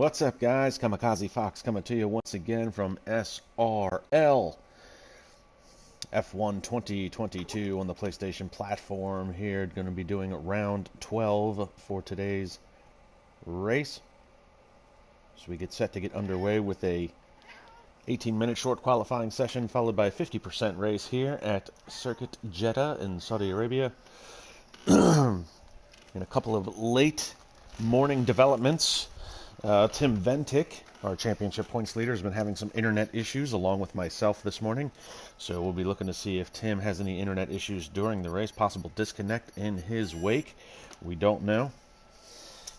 What's up, guys? KAMIKAZE-FOX coming to you once again from SRL F1 2022 on the PlayStation platform here. Going to be doing round 12 for today's race. So we get set to get underway with a 18-minute short qualifying session followed by a 50% race here at Circuit Jeddah in Saudi Arabia. And a couple of late morning developments. Tim Ventick, our championship points leader, has been having some internet issues along with myself this morning. So we'll be looking to see if Tim has any internet issues during the race. Possible disconnect in his wake. We don't know.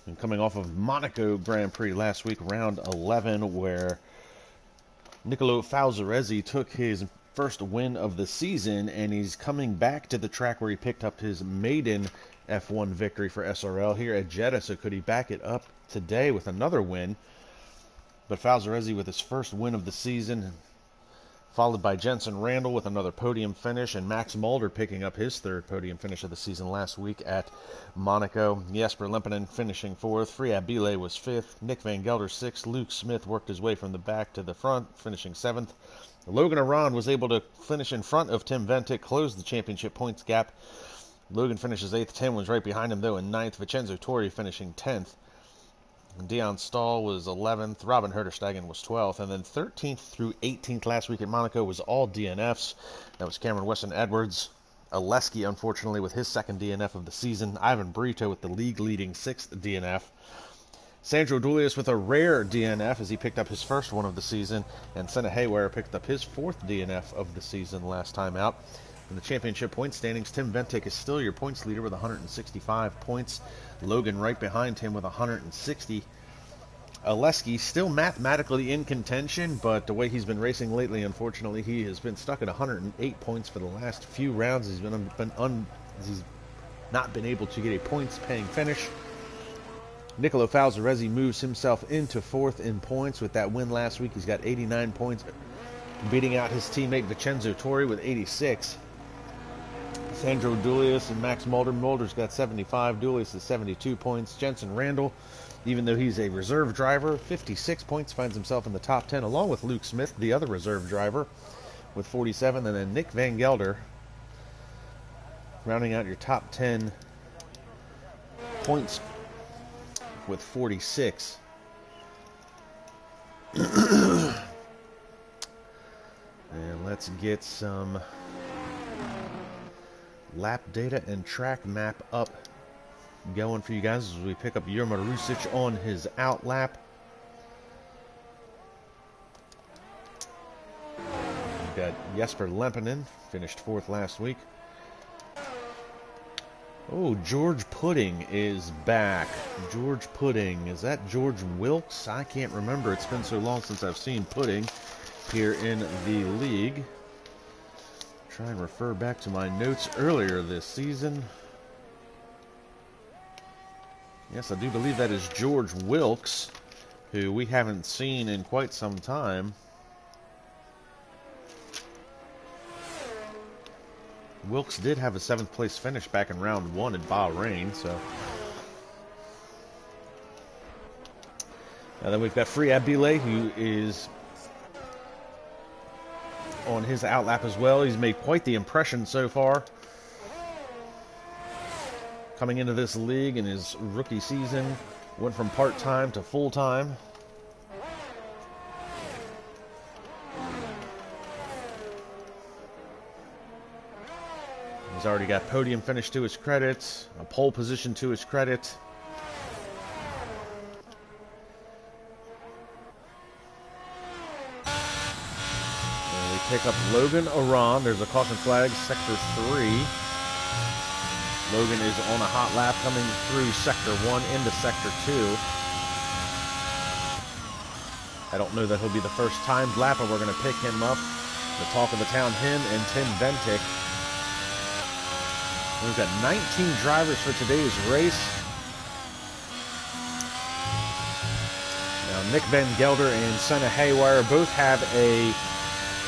And coming off of Monaco Grand Prix last week, round 11, where Nicolo Falzaresi took his first win of the season, and he's coming back to the track where he picked up his maiden F1 victory for SRL here at Jeddah. So could he back it up today with another win? But Falzaresi with his first win of the season, followed by Jenson Randall with another podium finish, and Max Mulder picking up his third podium finish of the season last week at Monaco. Jesper Lempinen finishing fourth. Friab Bile was fifth. Nick Van Gelder sixth. Luke Smith worked his way from the back to the front, finishing seventh. Logan Aran was able to finish in front of Tim Ventick, close the championship points gap. Logan finishes 8th. Tim was right behind him, though, in 9th. Vincenzo Torri finishing 10th. Dion Stahl was 11th. Robin Herterstegen was 12th. And then 13th through 18th last week at Monaco was all DNFs. That was Cameron Weston-Edwards. Oleski, unfortunately, with his second DNF of the season. Ivan Brito with the league-leading 6th DNF. Sandro Dulius with a rare DNF as he picked up his first one of the season. And Senna Haywire picked up his 4th DNF of the season last time out. In the championship point standings, Tim Ventick is still your points leader with 165 points. Logan right behind him with 160. Oleski still mathematically in contention, but the way he's been racing lately, unfortunately, he has been stuck at 108 points for the last few rounds. He's not been able to get a points-paying finish. Nicolo Falzaresi moves himself into 4th in points with that win last week. He's got 89 points, beating out his teammate Vincenzo Torri with 86. Sandro Dulius and Max Mulder. Mulder's got 75. Dulius has 72 points. Jenson Randall, even though he's a reserve driver, 56 points, finds himself in the top 10, along with Luke Smith, the other reserve driver, with 47. And then Nick Van Gelder, rounding out your top 10 points with 46. And let's get some lap data and track map up going for you guys as we pick up Yerma Rusic on his out lap. We've got Jesper Lempinen, finished 4th last week. Oh, George Pudding is back. George Pudding. Is that George Wilkes? I can't remember. It's been so long since I've seen Pudding here in the league. Try and refer back to my notes earlier this season. Yes, I do believe that is George Wilkes, who we haven't seen in quite some time. Wilkes did have a 7th place finish back in round 1 at Bahrain, so. And then we've got Friab Bile, who is on his outlap as well. He's made quite the impression so far, coming into this league in his rookie season. Went from part-time to full-time. He's already got podium finish to his credit, a pole position to his credit. Pick up Logan Aran. There's a caution flag, Sector 3. Logan is on a hot lap coming through Sector 1 into Sector 2. I don't know that he'll be the first timed lap, but we're going to pick him up. The talk of the town, him and Tim Ventick. We've got 19 drivers for today's race. Now, Nick Van Gelder and Senna Haywire both have a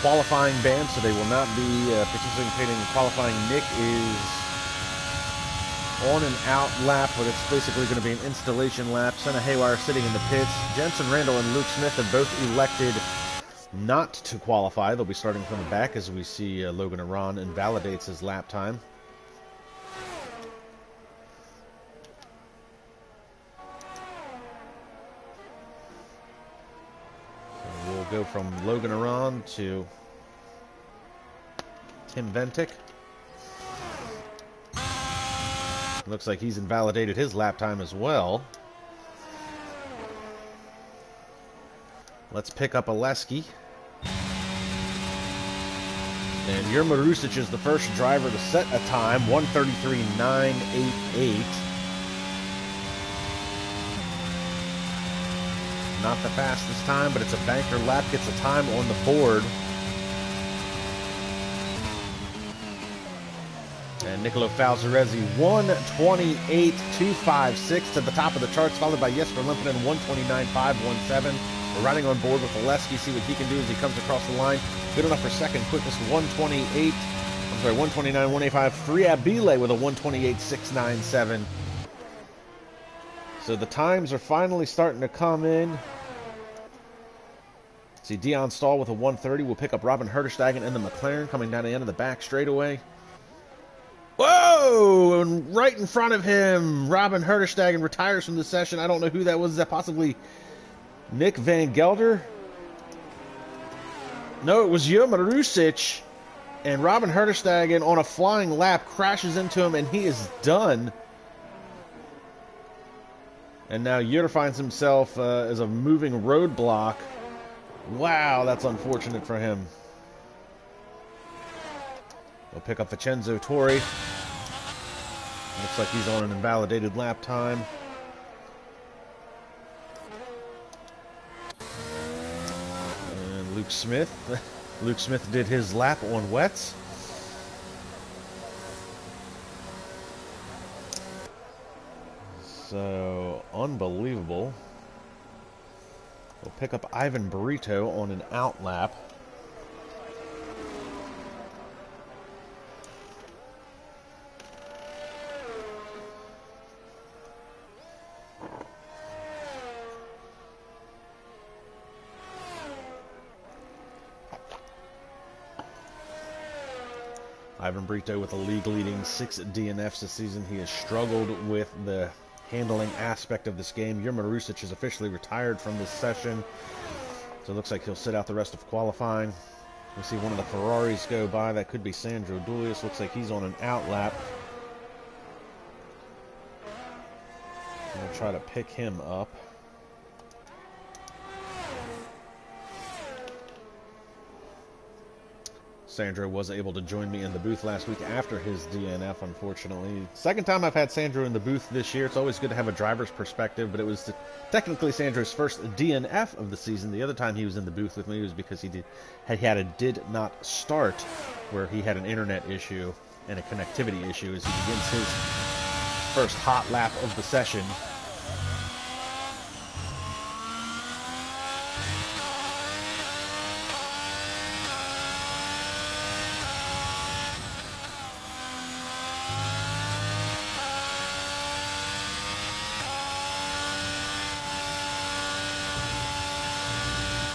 qualifying ban, so they will not be participating in qualifying. Nick is on an out lap, but it's basically going to be an installation lap. Senna Haywire sitting in the pits. Jensen Randall and Luke Smith have both elected not to qualify. They'll be starting from the back as we see Logan Aron invalidates his lap time. So we'll go from Logan Aron to Tim Ventic. Looks like he's invalidated his lap time as well. Let's pick up Oleski. And Jurma Rusic is the first driver to set a time, 1:33.988. Not the fastest time, but it's a banker lap, gets a time on the board. And Nicolo Falzarezzi, 1:28.256 to the top of the charts, followed by Jesper Limpinen, 1:29.517. We're riding on board with Oleski, see what he can do as he comes across the line. Good enough for second, quickest 1:29.185. Friab Bile with a 1:28.697. So the times are finally starting to come in. See Dion Stahl with a 1:30. We'll pick up Robin Herterstegen in the McLaren coming down the end of the back straightaway. Whoa! And right in front of him, Robin Herterstegen retires from the session. I don't know who that was. Is that possibly Nick Van Gelder? No, it was Jurma Rusic. And Robin Herterstegen on a flying lap crashes into him, and he is done. And now Jurma finds himself as a moving roadblock. Wow, that's unfortunate for him. We'll pick up Vincenzo Torri. Looks like he's on an invalidated lap time. And Luke Smith. Luke Smith did his lap on wets. So, unbelievable. We'll pick up Ivan Burrito on an out lap. Ivan Brito with a league-leading 6 DNFs this season. He has struggled with the handling aspect of this game. Jurma Rusic is officially retired from this session, so it looks like he'll sit out the rest of qualifying. We see one of the Ferraris go by. That could be Sandro Dulius. Looks like he's on an out lap. We'll try to pick him up. Sandro was able to join me in the booth last week after his DNF, unfortunately. Second time I've had Sandro in the booth this year. It's always good to have a driver's perspective, but it was technically Sandro's first DNF of the season. The other time he was in the booth with me was because he had a did not start, where he had an internet issue and a connectivity issue as he begins his first hot lap of the session.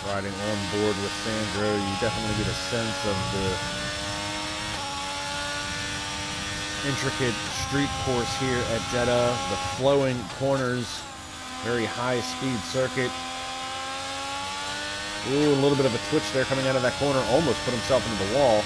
Riding on board with Sandro, you definitely get a sense of the intricate street course here at Jeddah, the flowing corners, very high-speed circuit. Ooh, a little bit of a twitch there coming out of that corner, almost put himself into the wall.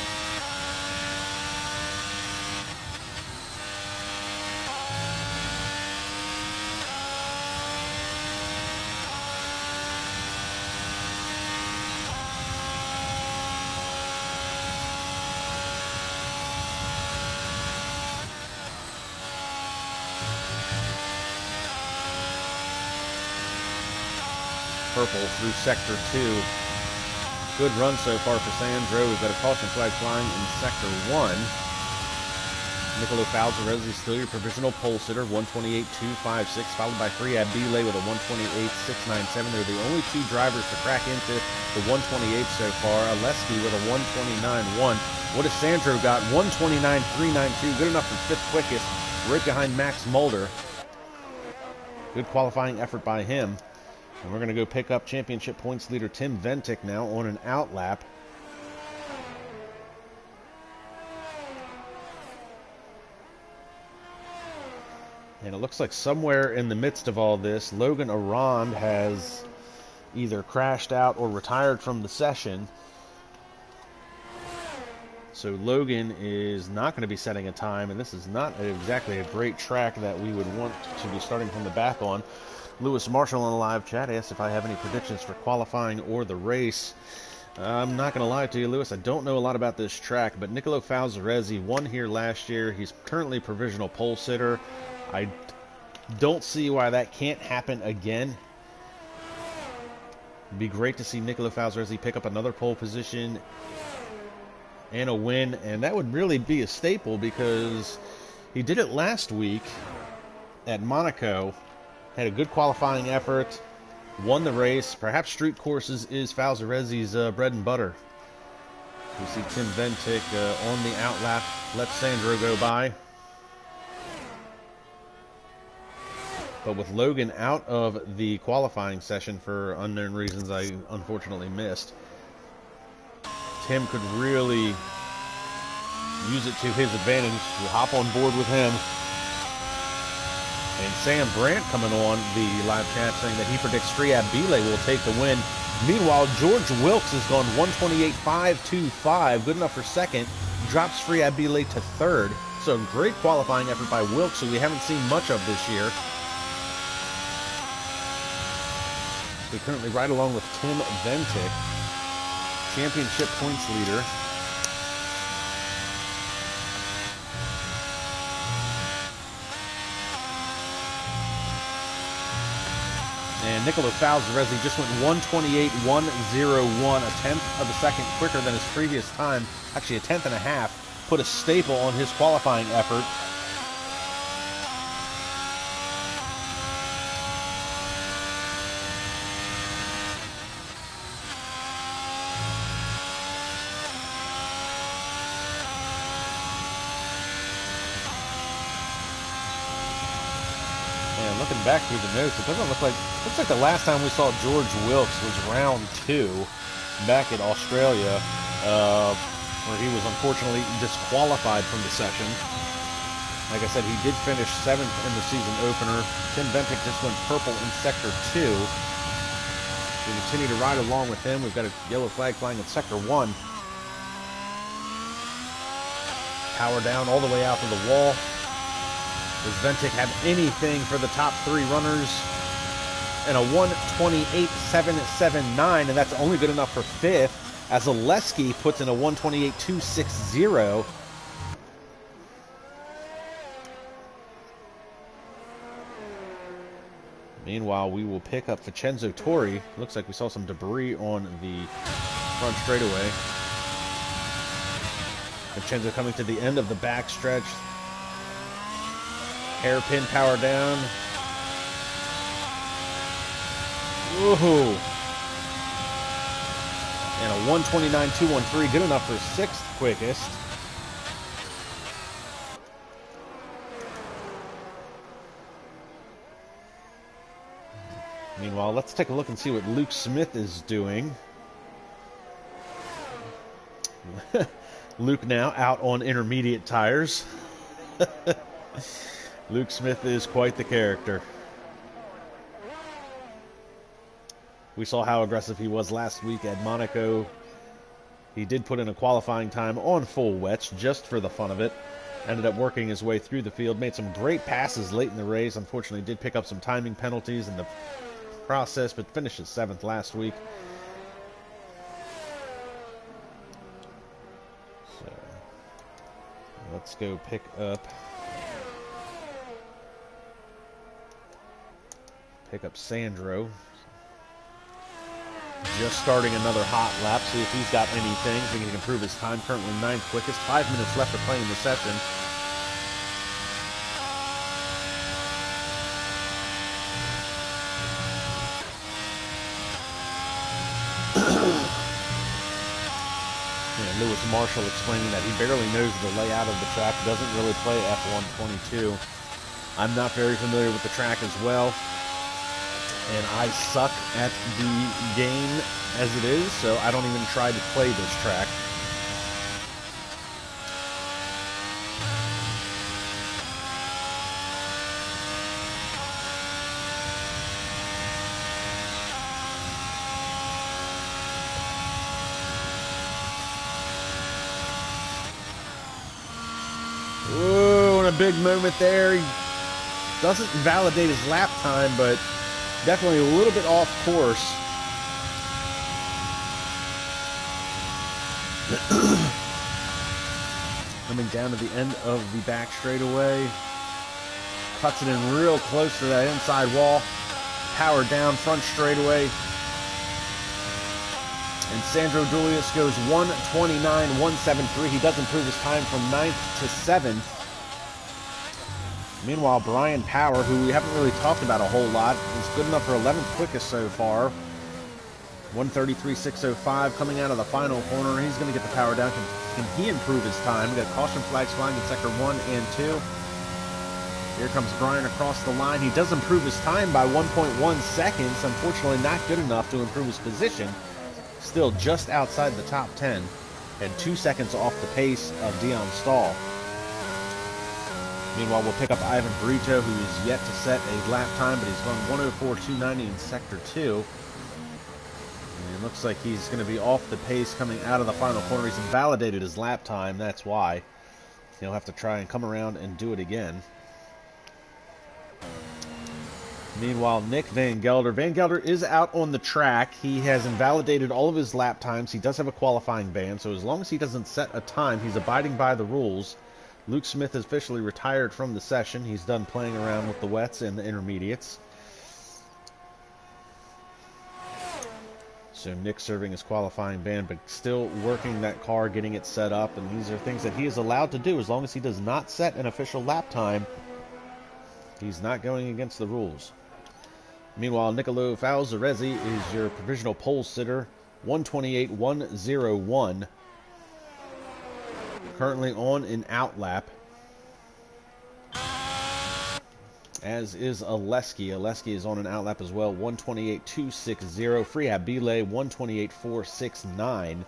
Purple through Sector 2. Good run so far for Sandro. We've got a caution flag flying in Sector 1. Nicolo Falzarezzi still your provisional pole sitter, 1:28.256, followed by Friab Bile with a 1:28.697. They're the only two drivers to crack into the 1:28 so far. Oleski with a 1:29.1. What has Sandro got? 1:29.392, good enough for fifth quickest. right behind Max Mulder. Good qualifying effort by him. And we're going to go pick up championship points leader Tim Ventic now on an out lap. And it looks like somewhere in the midst of all this, Logan Arand has either crashed out or retired from the session. So Logan is not going to be setting a time, and this is not exactly a great track that we would want to be starting from the back on. Lewis Marshall on the live chat asked if I have any predictions for qualifying or the race. I'm not going to lie to you, Lewis. I don't know a lot about this track, but Nicolo Falzarezzi won here last year. He's currently provisional pole sitter. I don't see why that can't happen again. It'd be great to see Nicolo Falzarezzi pick up another pole position and a win, and that would really be a staple because he did it last week at Monaco, had a good qualifying effort, won the race. Perhaps street courses is Falzarezzi's bread and butter. We see Tim Ventic on the outlap, let Sandro go by. But with Logan out of the qualifying session for unknown reasons I unfortunately missed, Tim could really use it to his advantage. We'll hop on board with him. And Sam Brandt coming on the live chat saying that he predicts Friab Bile will take the win. Meanwhile, George Wilkes has gone 128.525, good enough for second, drops Friab Bile to third. So great qualifying effort by Wilkes, who we haven't seen much of this year. We currently ride along with Tim Ventic, championship points leader. And Nicolo Falzarezzi just went 128.101, a tenth of a second quicker than his previous time. Actually, a tenth and a half. Put a staple on his qualifying effort. Looking back through the notes, it doesn't looks like the last time we saw George Wilkes was round 2 back at Australia, where he was unfortunately disqualified from the session. Like I said, he did finish 7th in the season opener. Tim Ventic just went purple in Sector 2. We continue to ride along with him. We've got a yellow flag flying in Sector 1. Power down all the way out to the wall. Does Ventic have anything for the top 3 runners? And a 128.779, and that's only good enough for 5th, as Oleski puts in a 128.260. Meanwhile, we will pick up Vincenzo Torri. Looks like we saw some debris on the front straightaway. Vincenzo coming to the end of the backstretch. Hairpin power down. Woohoo! And a 129.213, good enough for 6th quickest. Meanwhile, let's take a look and see what Luke Smith is doing. Luke now out on intermediate tires. Luke Smith is quite the character. We saw how aggressive he was last week at Monaco. He did put in a qualifying time on full wets just for the fun of it. Ended up working his way through the field. Made some great passes late in the race. Unfortunately, did pick up some timing penalties in the process, but finished at 7th last week. So, let's go pick up Sandro. Just starting another hot lap, see if he's got anything, think he can improve his time. Currently 9th quickest, 5 minutes left to play in the session. Lewis Marshall explaining that he barely knows the layout of the track, doesn't really play F122. I'm not very familiar with the track as well, and I suck at the game as it is, so I don't even try to play this track. Whoa, and a big moment there. He doesn't validate his lap time, but definitely a little bit off course. Coming down to the end of the back straightaway. Cuts it in real close to that inside wall. Power down front straightaway. And Sandro Julius goes 1:29.173. He does improve his time from 9th to 7th. Meanwhile, Brian Power, who we haven't really talked about a whole lot, is good enough for 11th quickest so far. 1:33.605 coming out of the final corner. He's going to get the power down. Can he improve his time? We got caution flags flying in sector 1 and 2. Here comes Brian across the line. He does improve his time by 1.1 seconds. Unfortunately, not good enough to improve his position. Still just outside the top 10 and 2 seconds off the pace of Dion Stahl. Meanwhile, we'll pick up Ivan Brito, who is yet to set a lap time, but he's gone 1:04.290 in sector 2. And it looks like he's going to be off the pace coming out of the final corner. He's invalidated his lap time, that's why. He'll have to try and come around and do it again. Meanwhile, Nick Van Gelder. Van Gelder is out on the track. He has invalidated all of his lap times. He does have a qualifying ban, so as long as he doesn't set a time, he's abiding by the rules. Luke Smith has officially retired from the session. He's done playing around with the wets and the intermediates. So Nick serving his qualifying ban, but still working that car, getting it set up, and these are things that he is allowed to do as long as he does not set an official lap time. He's not going against the rules. Meanwhile, Nicolo Falzarezzi is your provisional pole sitter, 1:28.101. Currently on an out lap. As is Aleski. Aleski is on an out lap as well, 1:28.260. Frihab Bile, 1:28.469.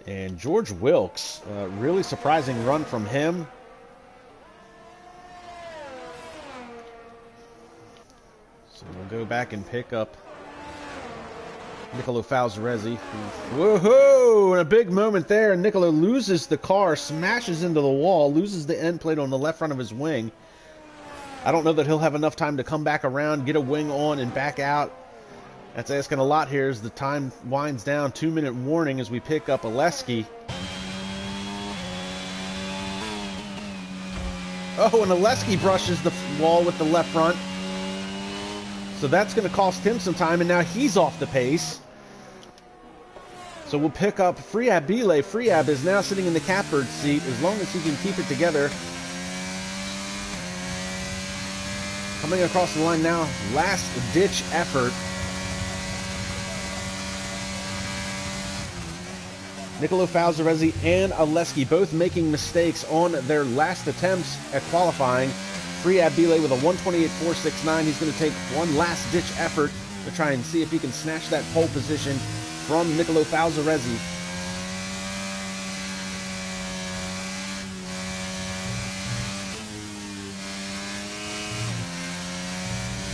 And George Wilkes, really surprising run from him. So we'll go back and pick up Nicolo Falzarezzi. Woohoo! And a big moment there. Nicolo loses the car, smashes into the wall, loses the end plate on the left front of his wing. I don't know that he'll have enough time to come back around, get a wing on, and back out. That's asking a lot here as the time winds down. 2-minute warning as we pick up Aleski. Oh, and Aleski brushes the wall with the left front. So that's going to cost him some time, and now he's off the pace. So we'll pick up Frihab Bile. Frihab is now sitting in the catbird seat as long as he can keep it together. Coming across the line now, last-ditch effort. Nicolo Falzarezzi and Aleski both making mistakes on their last attempts at qualifying. Frihab Bile with a 1:28.469. He's going to take one last-ditch effort to try and see if he can snatch that pole position from Nicolo Falzarezzi.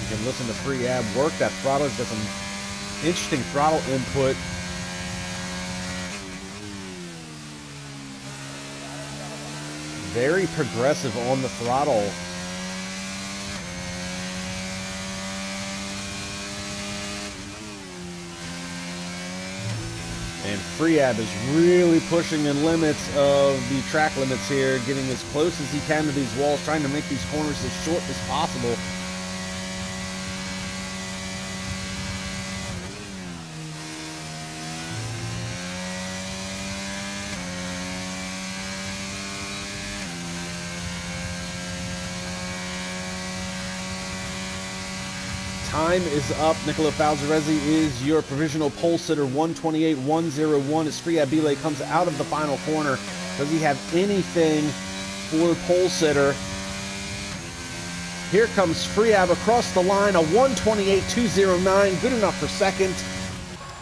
You can listen to Frihab work that throttle. He's got some interesting throttle input. Very progressive on the throttle. And Frihab is really pushing the limits of the track limits here, getting as close as he can to these walls, trying to make these corners as short as possible. time is up. Nicolo Falzaresi is your provisional pole sitter. 128.101 as Friabile comes out of the final corner. Does he have anything for pole sitter? Here comes Friab across the line, a 128.209, good enough for second.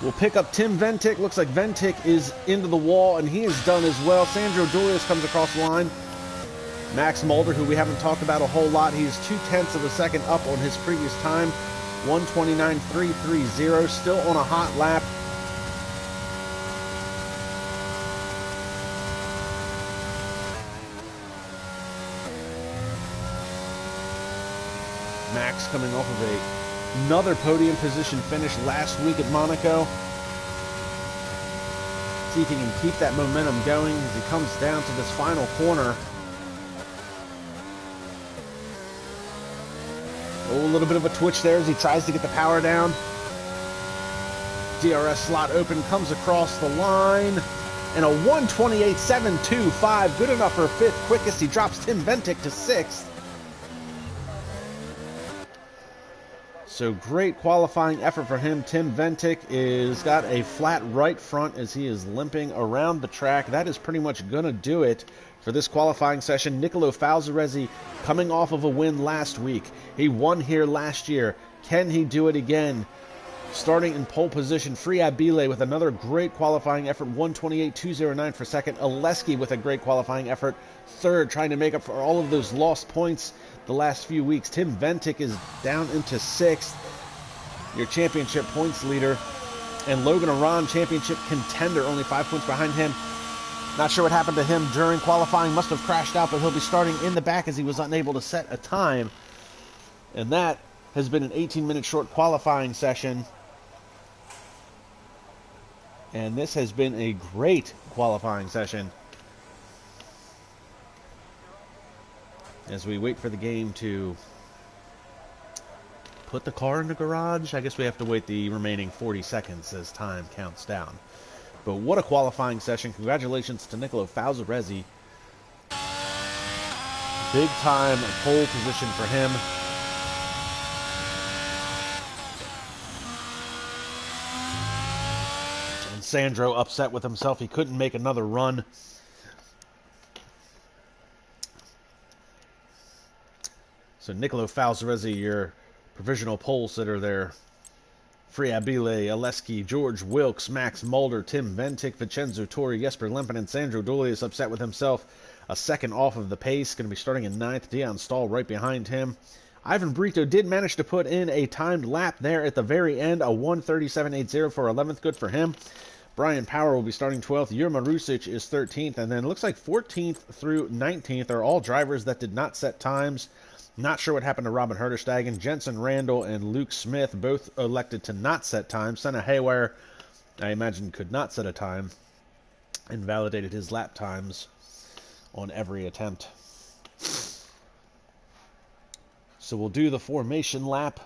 We'll pick up Tim Ventic. Looks like Ventic is into the wall, and he is done as well. Sandro Dulius comes across the line. Max Mulder, who we haven't talked about a whole lot, he's 0.2 of a second up on his previous time. 129.330, still on a hot lap. Max coming off of another podium position finish last week at Monaco. See if he can keep that momentum going as he comes down to this final corner. Oh, a little bit of a twitch there as he tries to get the power down. DRS slot open, comes across the line. And a 128.725, good enough for fifth. Quickest, he drops Tim Ventic to sixth. So great qualifying effort for him. Tim Ventic is got a flat right front as he is limping around the track. That is pretty much going to do it for this qualifying session. Nicolo Falzaresi coming off of a win last week. He won here last year. Can he do it again? Starting in pole position, Friabile with another great qualifying effort, 128.209 for second. Oleski with a great qualifying effort, third, trying to make up for all of those lost points the last few weeks. Tim Ventic is down into sixth, your championship points leader. And Logan Aron, championship contender, only 5 points behind him. Not sure what happened to him during qualifying. Must have crashed out, but he'll be starting in the back as he was unable to set a time. And that has been an 18-minute short qualifying session. And this has been a great qualifying session. As we wait for the game to put the car in the garage, I guess we have to wait the remaining 40 seconds as time counts down. But what a qualifying session. Congratulations to Nicolo Falzaresi. Big time pole position for him. And Sandro upset with himself. He couldn't make another run. So Nicolo Falzaresi, your provisional pole sitter there. Friabile, Oleski, George Wilkes, Max Mulder, Tim Ventic, Vincenzo Torri, Jesper Lempen, and Sandro Dulius upset with himself. A second off of the pace. Going to be starting in ninth. Dion Stahl right behind him. Ivan Brito did manage to put in a timed lap there at the very end. A 1:37.80 for 11th. Good for him. Brian Power will be starting 12th. Jurma Rusic is 13th. And then it looks like 14th through 19th are all drivers that did not set times. Not sure what happened to Robin Herterstegen. Jensen Randall and Luke Smith both elected to not set times. Senna Haywire, I imagine, could not set a time and validated his lap times on every attempt. So we'll do the formation lap.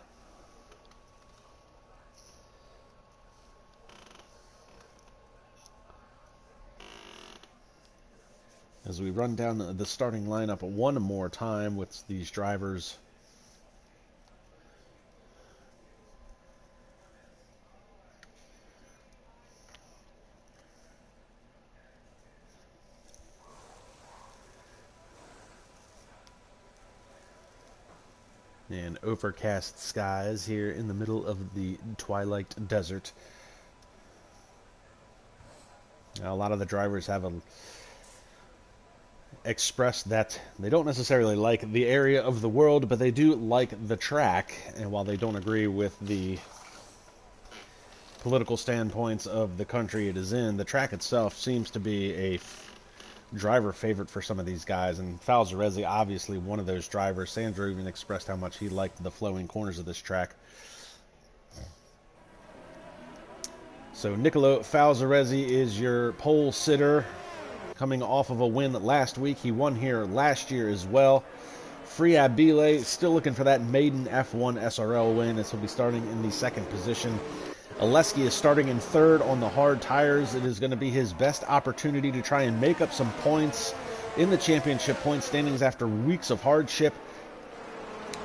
As we run down the starting lineup one more time with these drivers. And overcast skies here in the middle of the twilight desert. Now, a lot of the drivers have expressed that they don't necessarily like the area of the world, but they do like the track. And while they don't agree with the political standpoints of the country it is in, the track itself seems to be a driver favorite for some of these guys. And Falzaresi, obviously one of those drivers. Sandro even expressed how much he liked the flowing corners of this track. So Nicolo Falzaresi is your pole sitter, coming off of a win last week. He won here last year as well. Friabile still looking for that maiden F1 SRL win, as he'll be starting in the second position. Oleski is starting in third on the hard tires. It is going to be his best opportunity to try and make up some points in the championship point standings after weeks of hardship.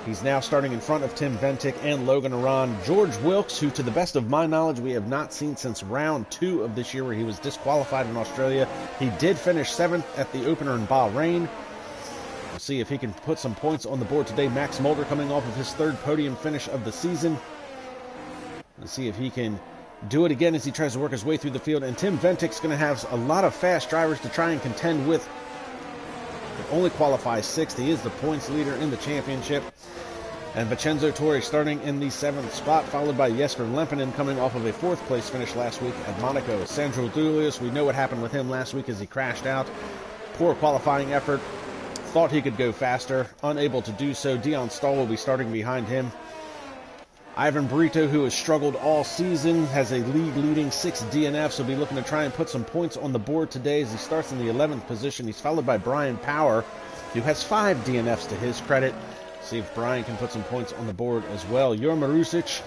He's now starting in front of Tim Ventic and Logan Aron. George Wilkes, who to the best of my knowledge we have not seen since round 2 of this year where he was disqualified in Australia. He did finish 7th at the opener in Bahrain. We'll see if he can put some points on the board today. Max Mulder coming off of his 3rd podium finish of the season. We'll see if he can do it again as he tries to work his way through the field. And Tim Ventic's going to have a lot of fast drivers to try and contend with. But only qualifies 6th. He is the points leader in the championship. And Vincenzo Torre starting in the 7th spot, followed by Jesper Lempinen coming off of a 4th place finish last week at Monaco. Sandro Dulius, we know what happened with him last week as he crashed out. Poor qualifying effort. Thought he could go faster. Unable to do so. Dion Stahl will be starting behind him. Ivan Brito, who has struggled all season, has a league-leading 6 DNFs. He'll be looking to try and put some points on the board today as he starts in the 11th position. He's followed by Brian Power, who has 5 DNFs to his credit. See if Brian can put some points on the board as well. Jorma Rusic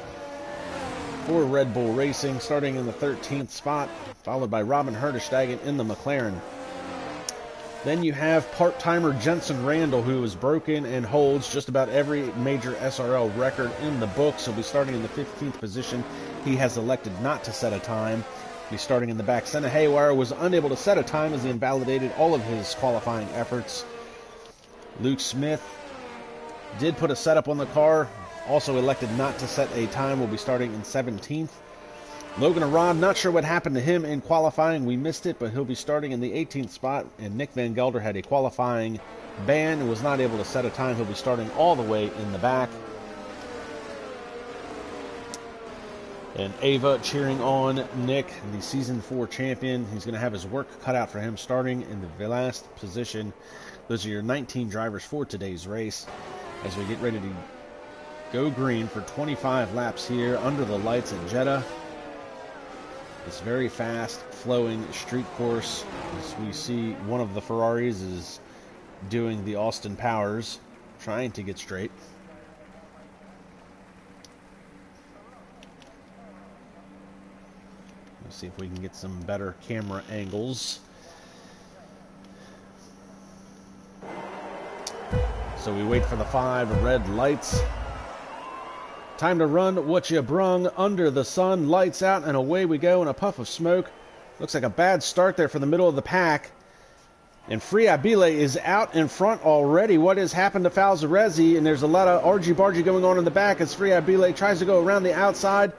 for Red Bull Racing, starting in the 13th spot, followed by Robin Herdestegen in the McLaren. Then you have part-timer Jensen Randall, who has broken and holds just about every major SRL record in the books. He'll be starting in the 15th position. He has elected not to set a time. He's starting in the back. Senna Haywire was unable to set a time as he invalidated all of his qualifying efforts. Luke Smith did put a setup on the car, also elected not to set a time, will be starting in 17th. Logan Aron, not sure what happened to him in qualifying. We missed it, but he'll be starting in the 18th spot. And Nick Van Gelder had a qualifying ban and was not able to set a time. He'll be starting all the way in the back. And Ava cheering on Nick, the Season 4 champion. He's going to have his work cut out for him starting in the last position. Those are your 19 drivers for today's race as we get ready to go green for 25 laps here under the lights at Jeddah. This very fast flowing street course. As we see one of the Ferraris is doing the Austin Powers, trying to get straight. Let's see if we can get some better camera angles. So we wait for the 5 red lights. Time to run what you brung under the sun. Lights out and away we go in a puff of smoke. Looks like a bad start there for the middle of the pack. And Free Abile is out in front already. What has happened to Falzarezzi? And there's a lot of argy-bargy going on in the back as Free Abile tries to go around the outside.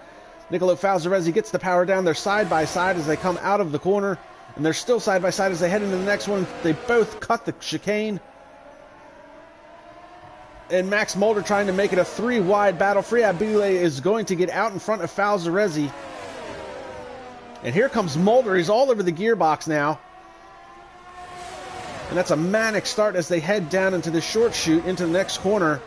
Nicolo Falzarezzi gets the power down. They're side by side as they come out of the corner. And they're still side by side as they head into the next one. They both cut the chicane. And Max Mulder trying to make it a 3-wide battle. Free Abile is going to get out in front of Falzarezzi. And here comes Mulder. He's all over the gearbox now. And that's a manic start as they head down into the short chute into the next corner.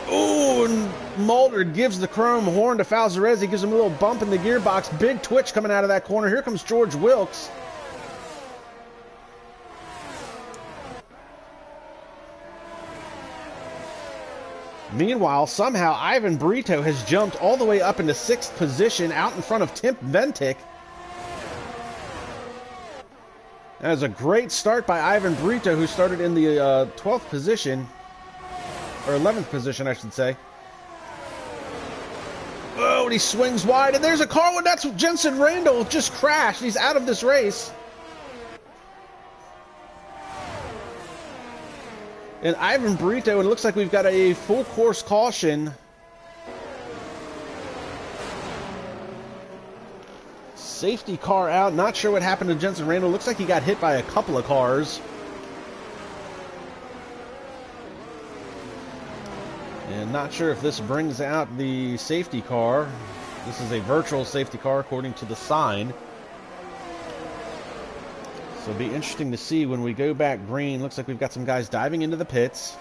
Oh, and Mulder gives the chrome horn to Falzarezzi. Gives him a little bump in the gearbox. Big twitch coming out of that corner. Here comes George Wilkes. Meanwhile, somehow Ivan Brito has jumped all the way up into 6th position out in front of Tim Ventic. That was a great start by Ivan Brito, who started in the 12th position, or 11th position, I should say. Oh, and he swings wide, and there's a car. That's Jensen Randall just crashed. He's out of this race. And Ivan Brito, and it looks like we've got a full course caution. Safety car out. Not sure what happened to Jensen Randall. Looks like he got hit by a couple of cars. And not sure if this brings out the safety car. This is a virtual safety car according to the sign. So it'll be interesting to see when we go back green. Looks like we've got some guys diving into the pits.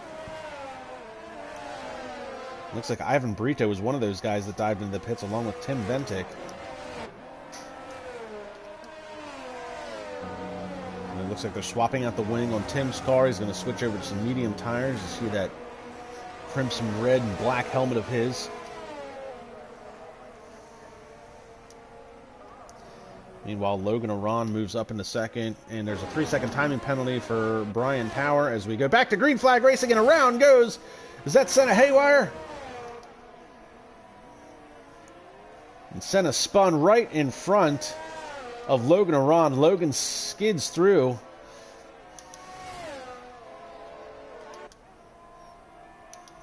Looks like Ivan Brito was one of those guys that dived into the pits along with Tim Ventic. And it looks like they're swapping out the wing on Tim's car. He's going to switch over to some medium tires. You see that crimson red and black helmet of his. Meanwhile, Logan Aron moves up into second, and there's a 3-second timing penalty for Brian Power as we go back to green flag racing, and around goes, is that Senna Haywire? And Senna spun right in front of Logan Aron. Logan skids through.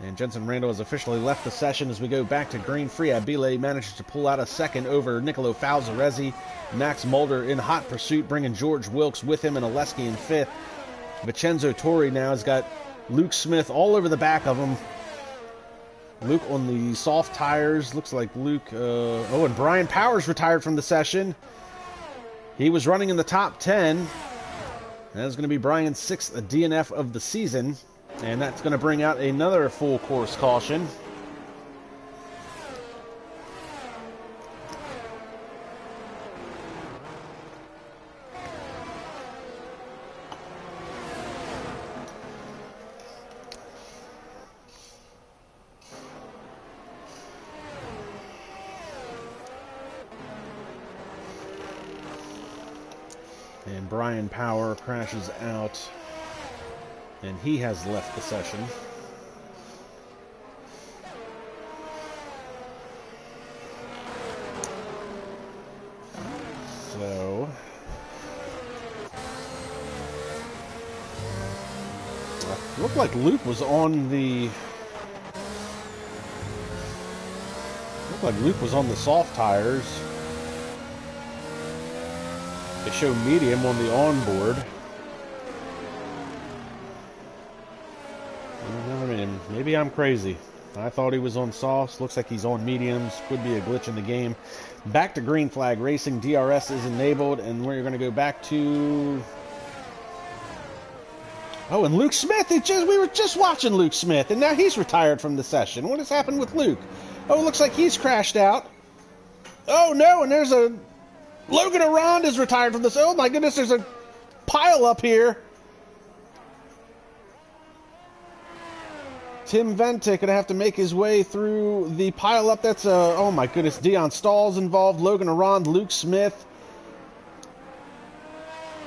And Jensen Randall has officially left the session as we go back to green. Free Abile manages to pull out a second over Nicolo Falzarezzi. Max Mulder in hot pursuit, bringing George Wilkes with him and Oleski in fifth. Vincenzo Torri now has got Luke Smith all over the back of him. Luke on the soft tires. Looks like Luke... oh, and Brian Powers retired from the session. He was running in the top 10. That's going to be Brian's 6th DNF of the season. And that's going to bring out another full course caution. And Brian Power crashes out. And he has left the session. So... it looked like Luke was on the... looked like Luke was on the soft tires. They show medium on the onboard. Maybe I'm crazy. I thought he was on softs. Looks like he's on mediums. Could be a glitch in the game. Back to green flag racing. DRS is enabled, and we're going to go back to... oh, and Luke Smith. We were just watching Luke Smith, and now he's retired from the session. What has happened with Luke? Oh, it looks like he's crashed out. Oh, no, and there's a... Logan Aron is retired from this. Oh, my goodness, there's a pile up here. Tim Ventic gonna have to make his way through the pile-up. That's oh my goodness, Dion Stahl's involved, Logan Aron, Luke Smith.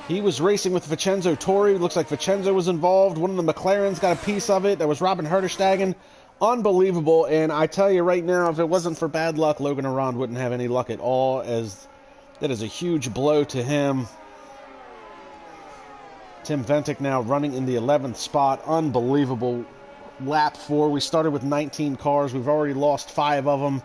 He was racing with Vincenzo Torri. Looks like Vincenzo was involved. One of the McLarens got a piece of it. That was Robin Herterstegen. Unbelievable. And I tell you right now, if it wasn't for bad luck, Logan Aron wouldn't have any luck at all, as that is a huge blow to him. Tim Ventic now running in the 11th spot. Unbelievable. Lap 4. We started with 19 cars. We've already lost 5 of them.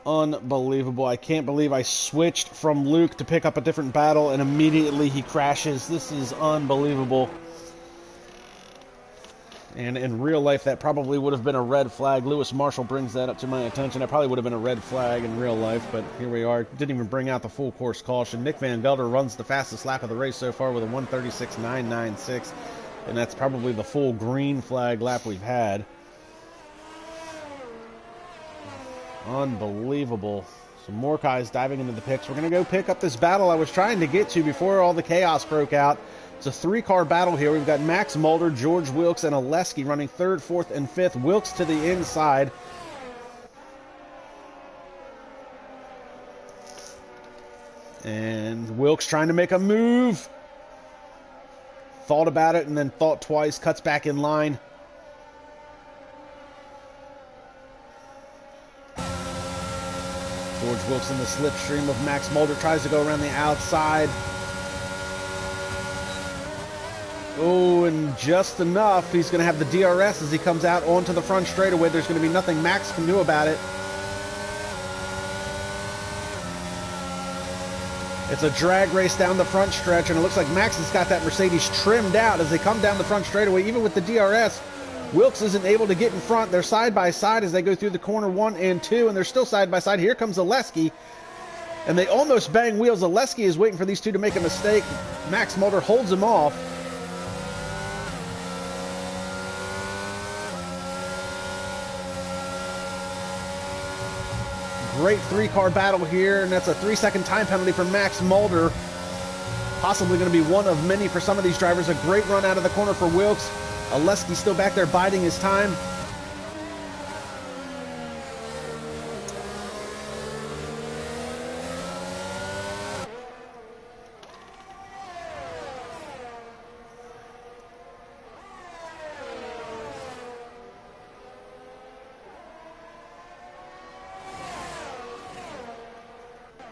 Unbelievable. I can't believe I switched from Luke to pick up a different battle and immediately he crashes. This is unbelievable. And in real life, that probably would have been a red flag. Lewis Marshall brings that up to my attention. That probably would have been a red flag in real life, but here we are. Didn't even bring out the full course caution. Nick Van Gelder runs the fastest lap of the race so far with a 1:36.996. And that's probably the full green flag lap we've had. Unbelievable. Some more guys diving into the pits. We're going to go pick up this battle I was trying to get to before all the chaos broke out. It's a 3-car battle here. We've got Max Mulder, George Wilkes, and Oleski running 3rd, 4th, and 5th. Wilkes to the inside. And Wilkes trying to make a move. Thought about it and then thought twice. Cuts back in line. George Wilkes in the slipstream of Max Mulder. Tries to go around the outside. Oh, and just enough. He's going to have the DRS as he comes out onto the front straightaway. There's going to be nothing Max can do about it. It's a drag race down the front stretch, and it looks like Max has got that Mercedes trimmed out as they come down the front straightaway. Even with the DRS, Wilkes isn't able to get in front. They're side by side as they go through the corner 1 and 2, and they're still side by side. Here comes Oleski, and they almost bang wheels. Oleski is waiting for these two to make a mistake. Max Mulder holds him off. Great 3-car battle here, and that's a 3-second time penalty for Max Mulder. Possibly going to be one of many for some of these drivers. A great run out of the corner for Wilkes. Oleski still back there biding his time.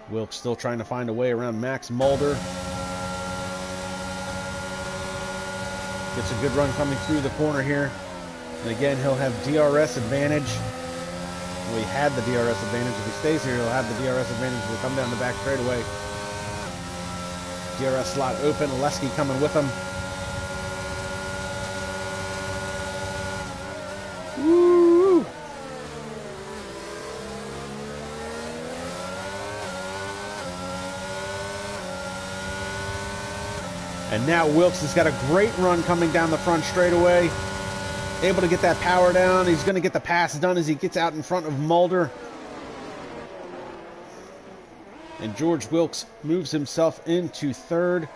Wilkes still trying to find a way around Max Mulder. Gets a good run coming through the corner here. And again, he'll have DRS advantage. Well, he had the DRS advantage. If he stays here, he'll have the DRS advantage to come down the back straightaway. DRS slot open. Oleski coming with him. Woo! And now Wilkes has got a great run coming down the front straightaway. Able to get that power down. He's going to get the pass done as he gets out in front of Mulder. And George Wilkes moves himself into third.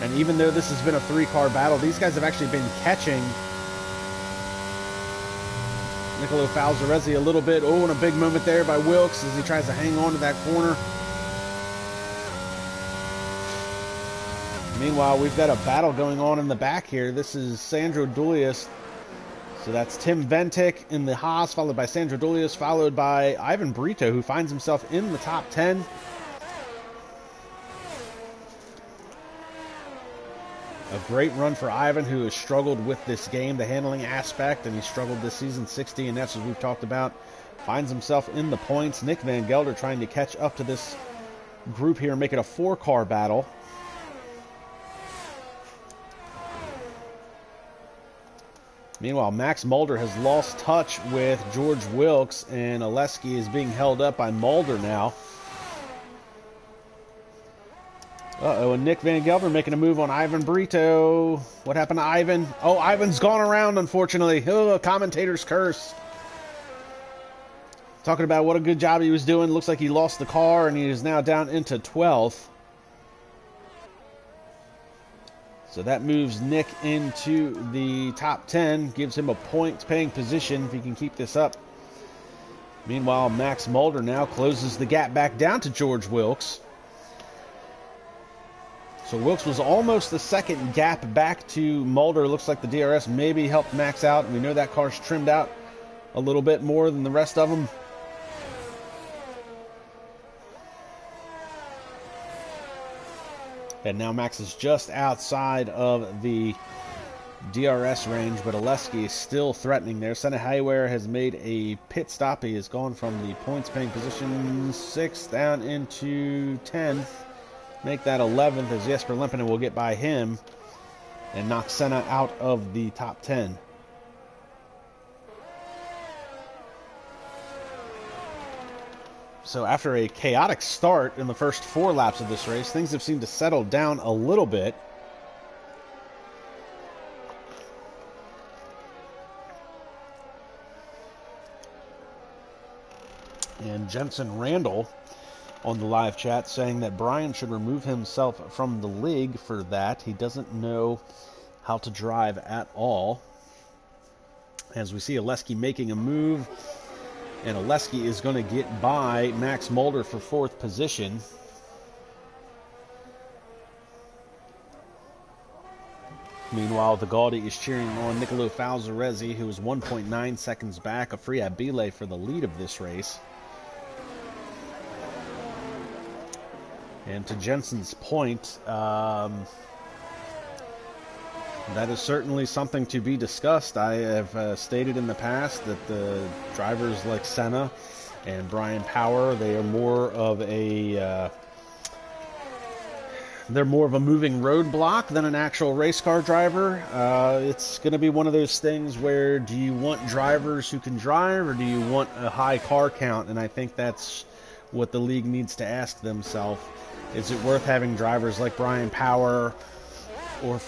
And even though this has been a three-car battle, these guys have actually been catching Nicolo Falzarezzi a little bit. Oh, and a big moment there by Wilkes as he tries to hang on to that corner. Meanwhile, we've got a battle going on in the back here. This is Sandro Dulius. So that's Tim Ventic in the Haas, followed by Sandro Dulius, followed by Ivan Brito, who finds himself in the top 10. A great run for Ivan, who has struggled with this game, the handling aspect, and he struggled this season. 60 and Fs, as we've talked about. Finds himself in the points. Nick Van Gelder trying to catch up to this group here and make it a four-car battle. Meanwhile, Max Mulder has lost touch with George Wilkes, and Oleski is being held up by Mulder now. Uh-oh, and Nick Van Gelder making a move on Ivan Brito. What happened to Ivan? Oh, Ivan's gone around, unfortunately. Oh, commentator's curse. Talking about what a good job he was doing. Looks like he lost the car, and he is now down into 12th. So that moves Nick into the top 10, gives him a point-paying position if he can keep this up. Meanwhile, Max Mulder now closes the gap back down to George Wilkes. So Wilkes was almost the second gap back to Mulder. Looks like the DRS maybe helped Max out. We know that car's trimmed out a little bit more than the rest of them. And now Max is just outside of the DRS range, but Oleski is still threatening there. Senna Haywire has made a pit stop. He has gone from the points-paying position 6th down into 10th. Make that 11th as Jesper Lempinen will get by him and knock Senna out of the top 10. So after a chaotic start in the first 4 laps of this race, things have seemed to settle down a little bit. And Jensen Randall on the live chat saying that Brian should remove himself from the league for that. He doesn't know how to drive at all. As we see Oleski making a move. And Oleski is going to get by Max Mulder for 4th position. Meanwhile, the Gaudi is cheering on Nicolo Falzarezzi, who is 1.9 seconds back of Free Abile for the lead of this race. And to Jensen's point, that is certainly something to be discussed. I have stated in the past that the drivers like Senna and Brian Power, they are more of a moving roadblock than an actual race car driver. It's going to be one of those things where, do you want drivers who can drive, or do you want a high car count? And I think that's what the league needs to ask themselves. Is it worth having drivers like Brian Power or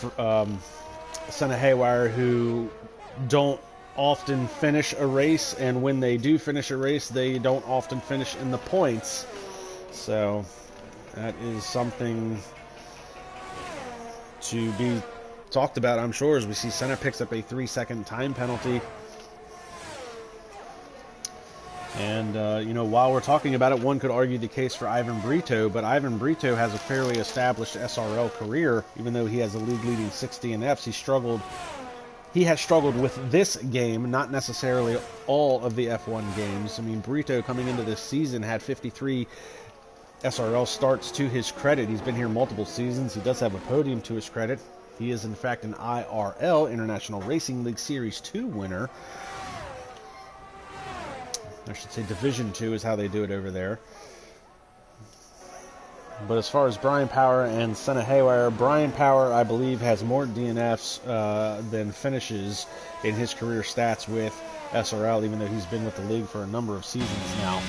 Senna Haywire who don't often finish a race, and when they do finish a race, they don't often finish in the points? So that is something to be talked about, I'm sure, as we see Senna picks up a 3-second time penalty. And, while we're talking about it, one could argue the case for Ivan Brito, but Ivan Brito has a fairly established SRL career. Even though he has a league-leading 60 in Fs, he struggled he has struggled with this game, not necessarily all of the F1 games. I mean, Brito coming into this season had 53 SRL starts to his credit. He's been here multiple seasons. He does have a podium to his credit. He is, in fact, an IRL, International Racing League Series 2 winner. I should say Division 2 is how they do it over there. But as far as Brian Power and Senna Haywire, Brian Power, I believe, has more DNFs than finishes in his career stats with SRL, even though he's been with the league for a number of seasons now.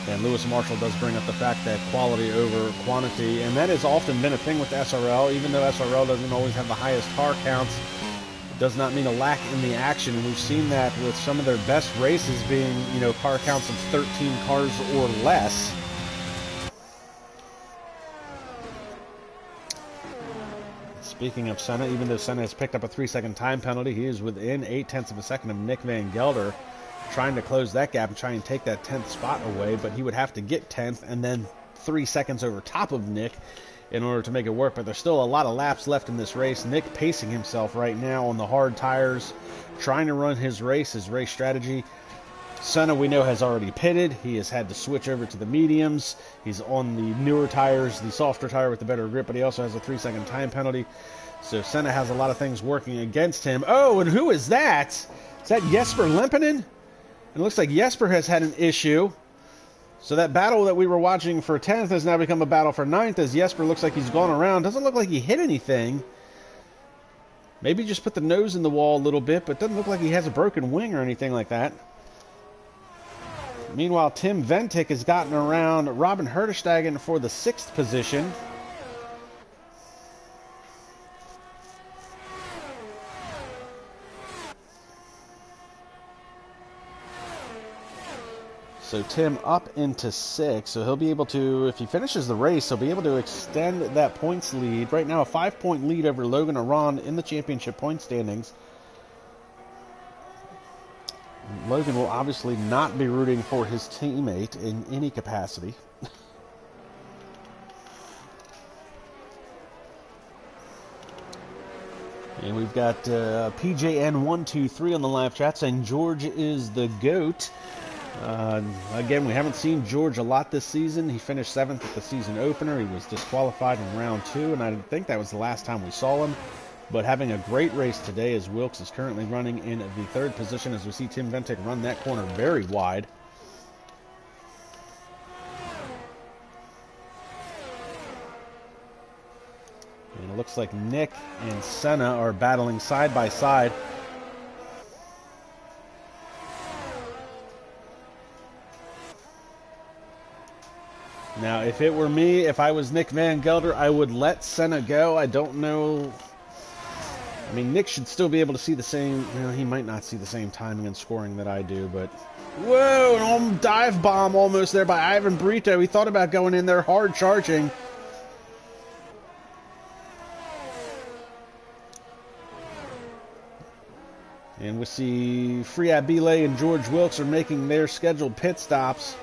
And Lewis Marshall does bring up the fact that quality over quantity, and that has often been a thing with SRL. Even though SRL doesn't always have the highest car counts, it does not mean a lack in the action. And we've seen that with some of their best races being, you know, car counts of 13 cars or less. Speaking of Senna, even though Senna has picked up a 3-second time penalty, he is within 0.8 of a second of Nick Van Gelder, trying to close that gap and try and take that 10th spot away, but he would have to get 10th and then 3 seconds over top of Nick in order to make it work. But there's still a lot of laps left in this race. Nick pacing himself right now on the hard tires, trying to run his race strategy. Senna, we know, has already pitted. He has had to switch over to the mediums. He's on the newer tires, the softer tire with the better grip, but he also has a 3-second time penalty. So Senna has a lot of things working against him. Oh, and who is that? Is that Jesper Lempinen? It looks like Jesper has had an issue. So that battle that we were watching for 10th has now become a battle for 9th, as Jesper looks like he's gone around. Doesn't look like he hit anything. Maybe just put the nose in the wall a little bit, but doesn't look like he has a broken wing or anything like that. Meanwhile, Tim Ventic has gotten around Robin Herterstegen for the 6th position. So Tim up into 6th, so he'll be able to, if he finishes the race, he'll be able to extend that points lead. Right now, a 5-point lead over Logan Aron in the championship point standings. Logan will obviously not be rooting for his teammate in any capacity. And we've got PJN123 on the live chat saying George is the GOAT. Again, we haven't seen George a lot this season. He finished 7th at the season opener. He was disqualified in round 2, and I think that was the last time we saw him. But having a great race today, as Wilkes is currently running in the 3rd position, as we see Tim Ventic run that corner very wide. And it looks like Nick and Senna are battling side by side. Now, if it were me, if I was Nick Van Gelder, I would let Senna go. I don't know. I mean, Nick should still be able to see the same, you know, he might not see the same timing and scoring that I do, but whoa, an dive bomb almost there by Ivan Brito. He thought about going in there hard charging. And we see Friat Billet and George Wilkes are making their scheduled pit stops.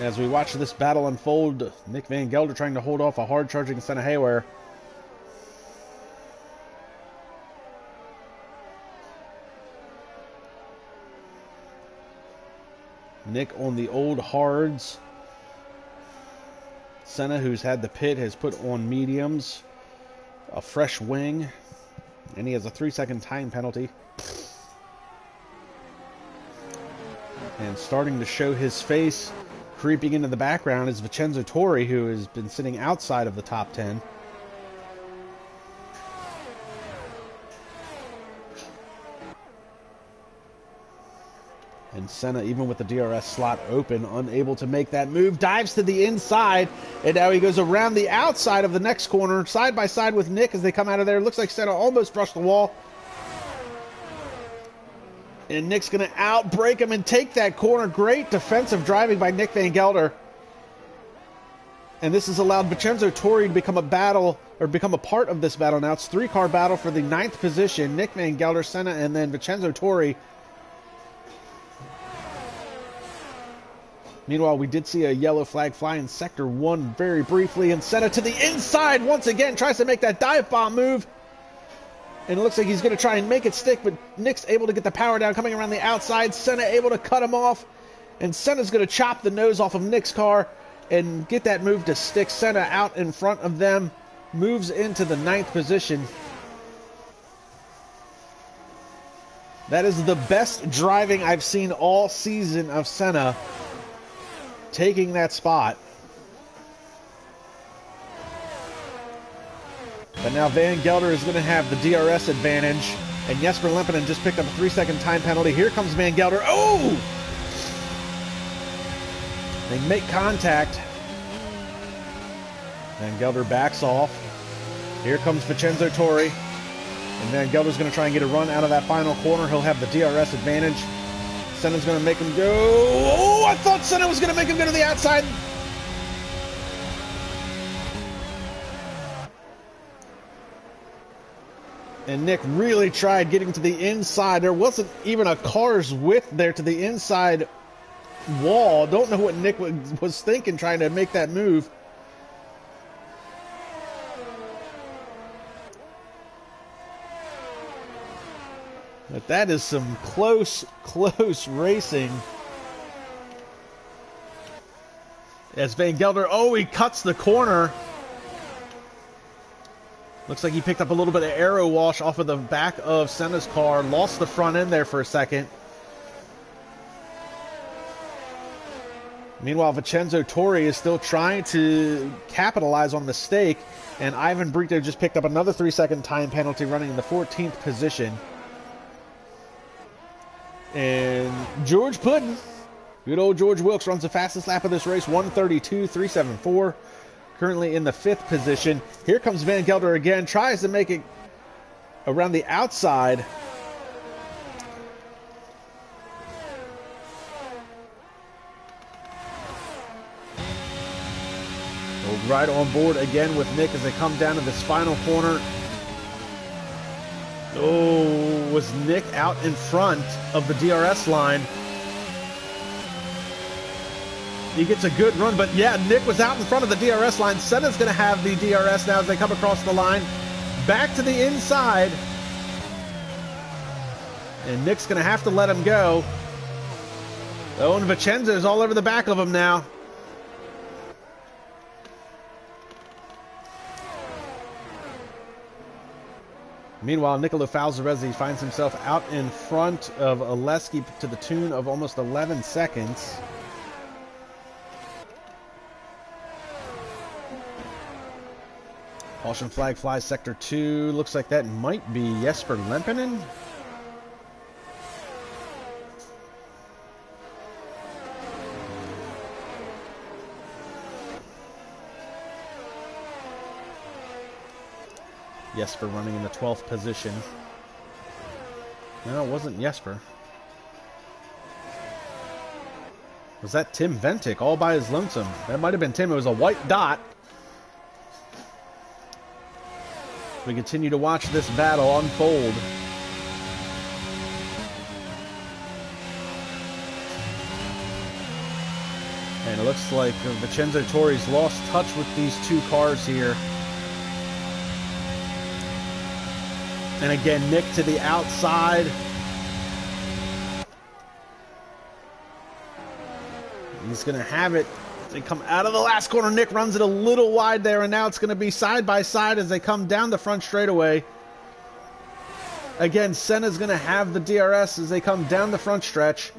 As we watch this battle unfold, Nick Van Gelder trying to hold off a hard-charging Senna Haywire. Nick on the old hards. Senna, who's had the pit, has put on mediums. A fresh wing. And he has a 3-second time penalty. And starting to show his face, creeping into the background, is Vincenzo Torri, who has been sitting outside of the top 10. And Senna, even with the DRS slot open, unable to make that move, dives to the inside, and now he goes around the outside of the next corner, side by side with Nick as they come out of there. Looks like Senna almost brushed the wall. And Nick's going to outbrake him and take that corner. Great defensive driving by Nick Van Gelder. And this has allowed Vincenzo Torri to become a battle, or become a part of this battle now. It's 3-car battle for the 9th position. Nick Van Gelder, Senna, and then Vincenzo Torri. Meanwhile, we did see a yellow flag fly in Sector 1 very briefly, and Senna to the inside once again, tries to make that dive bomb move. And it looks like he's going to try and make it stick, but Nick's able to get the power down, coming around the outside. Senna able to cut him off, and Senna's going to chop the nose off of Nick's car and get that move to stick. Senna out in front of them, moves into the 9th position. That is the best driving I've seen all season of Senna, taking that spot. But now Van Gelder is going to have the DRS advantage, and Jesper Lempinen just picked up a 3-second time penalty. Here comes Van Gelder. Oh! They make contact. Van Gelder backs off. Here comes Vincenzo Torri. And Van Gelder's going to try and get a run out of that final corner. He'll have the DRS advantage. Senna's going to make him go. Oh, I thought Senna was going to make him go to the outside. And Nick really tried getting to the inside. There wasn't even a car's width there to the inside wall. Don't know what Nick was thinking trying to make that move. But that is some close racing. As Van Gelder, oh, he cuts the corner. Looks like he picked up a little bit of aero wash off of the back of Senna's car. Lost the front end there for a second. Meanwhile, Vincenzo Torri is still trying to capitalize on the mistake. And Ivan Brito just picked up another 3-second time penalty, running in the 14th position. And George Puddin, good old George Wilkes, runs the fastest lap of this race, 1:32.374. Currently in the 5th position. Here comes Van Gelder again, tries to make it around the outside. We'll ride on board again with Nick as they come down to this final corner. Oh, was Nick out in front of the DRS line? He gets a good run, but yeah, Nick was out in front of the DRS line. Senna's going to have the DRS now as they come across the line. Back to the inside. And Nick's going to have to let him go. Oh, and Vincenzo's all over the back of him now. Meanwhile, Nicolo Falzarezzi finds himself out in front of Oleski to the tune of almost 11 seconds. Caution flag flies Sector 2. Looks like that might be Jesper Lempinen. Jesper running in the 12th position. No, it wasn't Jesper. Was that Tim Ventic all by his lonesome? That might have been Tim. It was a white dot. We continue to watch this battle unfold. And it looks like Vincenzo Torri's lost touch with these two cars here. And again, Nick to the outside. He's going to have it. They come out of the last corner. Nick runs it a little wide there, and now it's going to be side by side as they come down the front straightaway. Again, Senna's going to have the DRS as they come down the front stretch.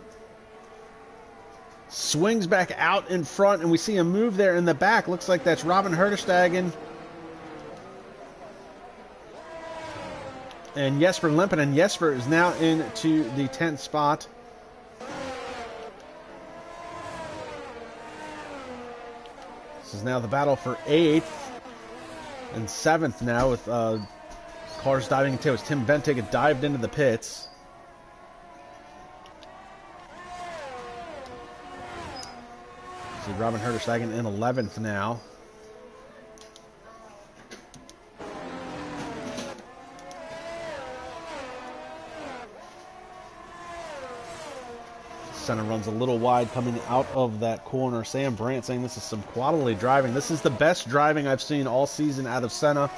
Swings back out in front, and we see a move there in the back. Looks like that's Robin Herderstagen. And Jesper Lempinen. Jesper is now into the 10th spot. This is now the battle for 8th and 7th now, with cars diving into it. Tim Ventic had dived into the pits. See Robin Herderstagen in 11th now. Senna runs a little wide coming out of that corner. Sam Brandt saying this is some quality driving. This is the best driving I've seen all season out of Senna.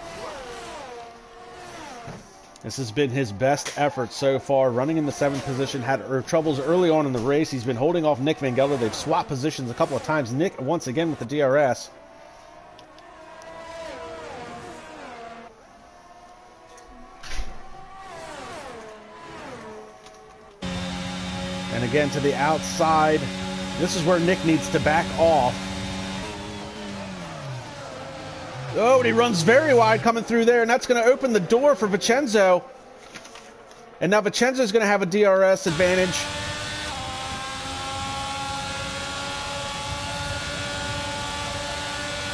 This has been his best effort so far. Running in the 7th position, had troubles early on in the race. He's been holding off Nick Van Gelder. They've swapped positions a couple of times. Nick once again with the DRS. And again to the outside. This is where Nick needs to back off. Oh, and he runs very wide coming through there, and that's going to open the door for Vincenzo. And now Vincenzo's going to have a DRS advantage.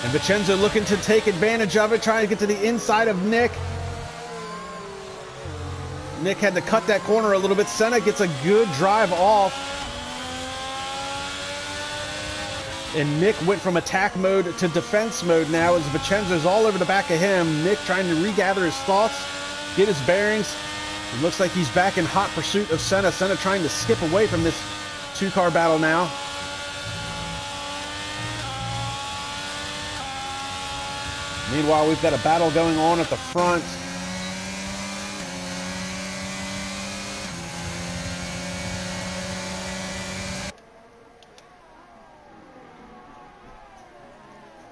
And Vincenzo looking to take advantage of it, trying to get to the inside of Nick. Nick had to cut that corner a little bit. Senna gets a good drive off. And Nick went from attack mode to defense mode now as Vincenzo's all over the back of him. Nick trying to regather his thoughts, get his bearings. It looks like he's back in hot pursuit of Senna. Senna trying to skip away from this two-car battle now. Meanwhile, we've got a battle going on at the front.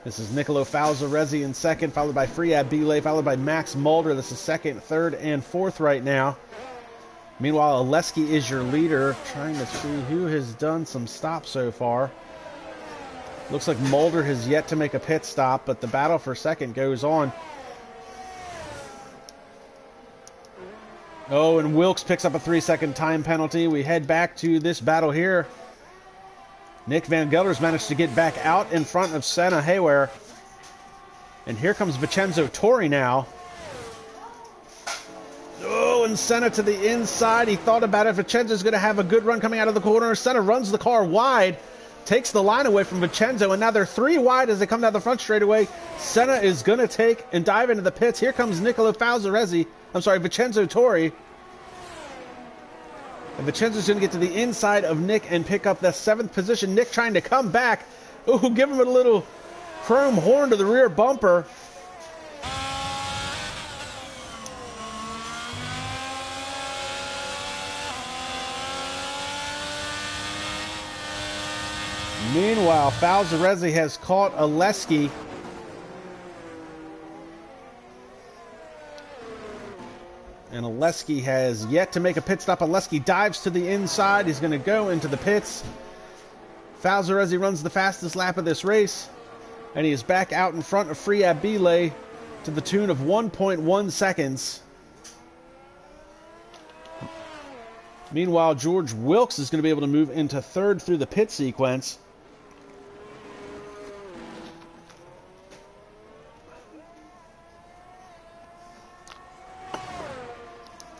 This is Nicolo Falzaresi in second, followed by Friad Bile, followed by Max Mulder. This is second, third, and fourth right now. Meanwhile, Oleski is your leader, trying to see who has done some stops so far. Looks like Mulder has yet to make a pit stop, but the battle for second goes on. Oh, and Wilkes picks up a 3-second time penalty. We head back to this battle here. Nick Van Gelder's managed to get back out in front of Senna Hayware. And here comes Vincenzo Torri now. Oh, and Senna to the inside. He thought about it. Vincenzo's going to have a good run coming out of the corner. Senna runs the car wide, takes the line away from Vincenzo, and now they're 3 wide as they come down the front straightaway. Senna is going to take and dive into the pits. Here comes Nicolo Falzaresi. I'm sorry, Vincenzo Torri. And Vincenzo's going to get to the inside of Nick and pick up the 7th position. Nick trying to come back. Ooh, give him a little chrome horn to the rear bumper. Meanwhile, Falzaresi has caught Oleski. And Oleski has yet to make a pit stop. Oleski dives to the inside. He's going to go into the pits. Falzaresi runs the fastest lap of this race. And he is back out in front of Friad Bile to the tune of 1.1 seconds. Meanwhile, George Wilkes is going to be able to move into third through the pit sequence.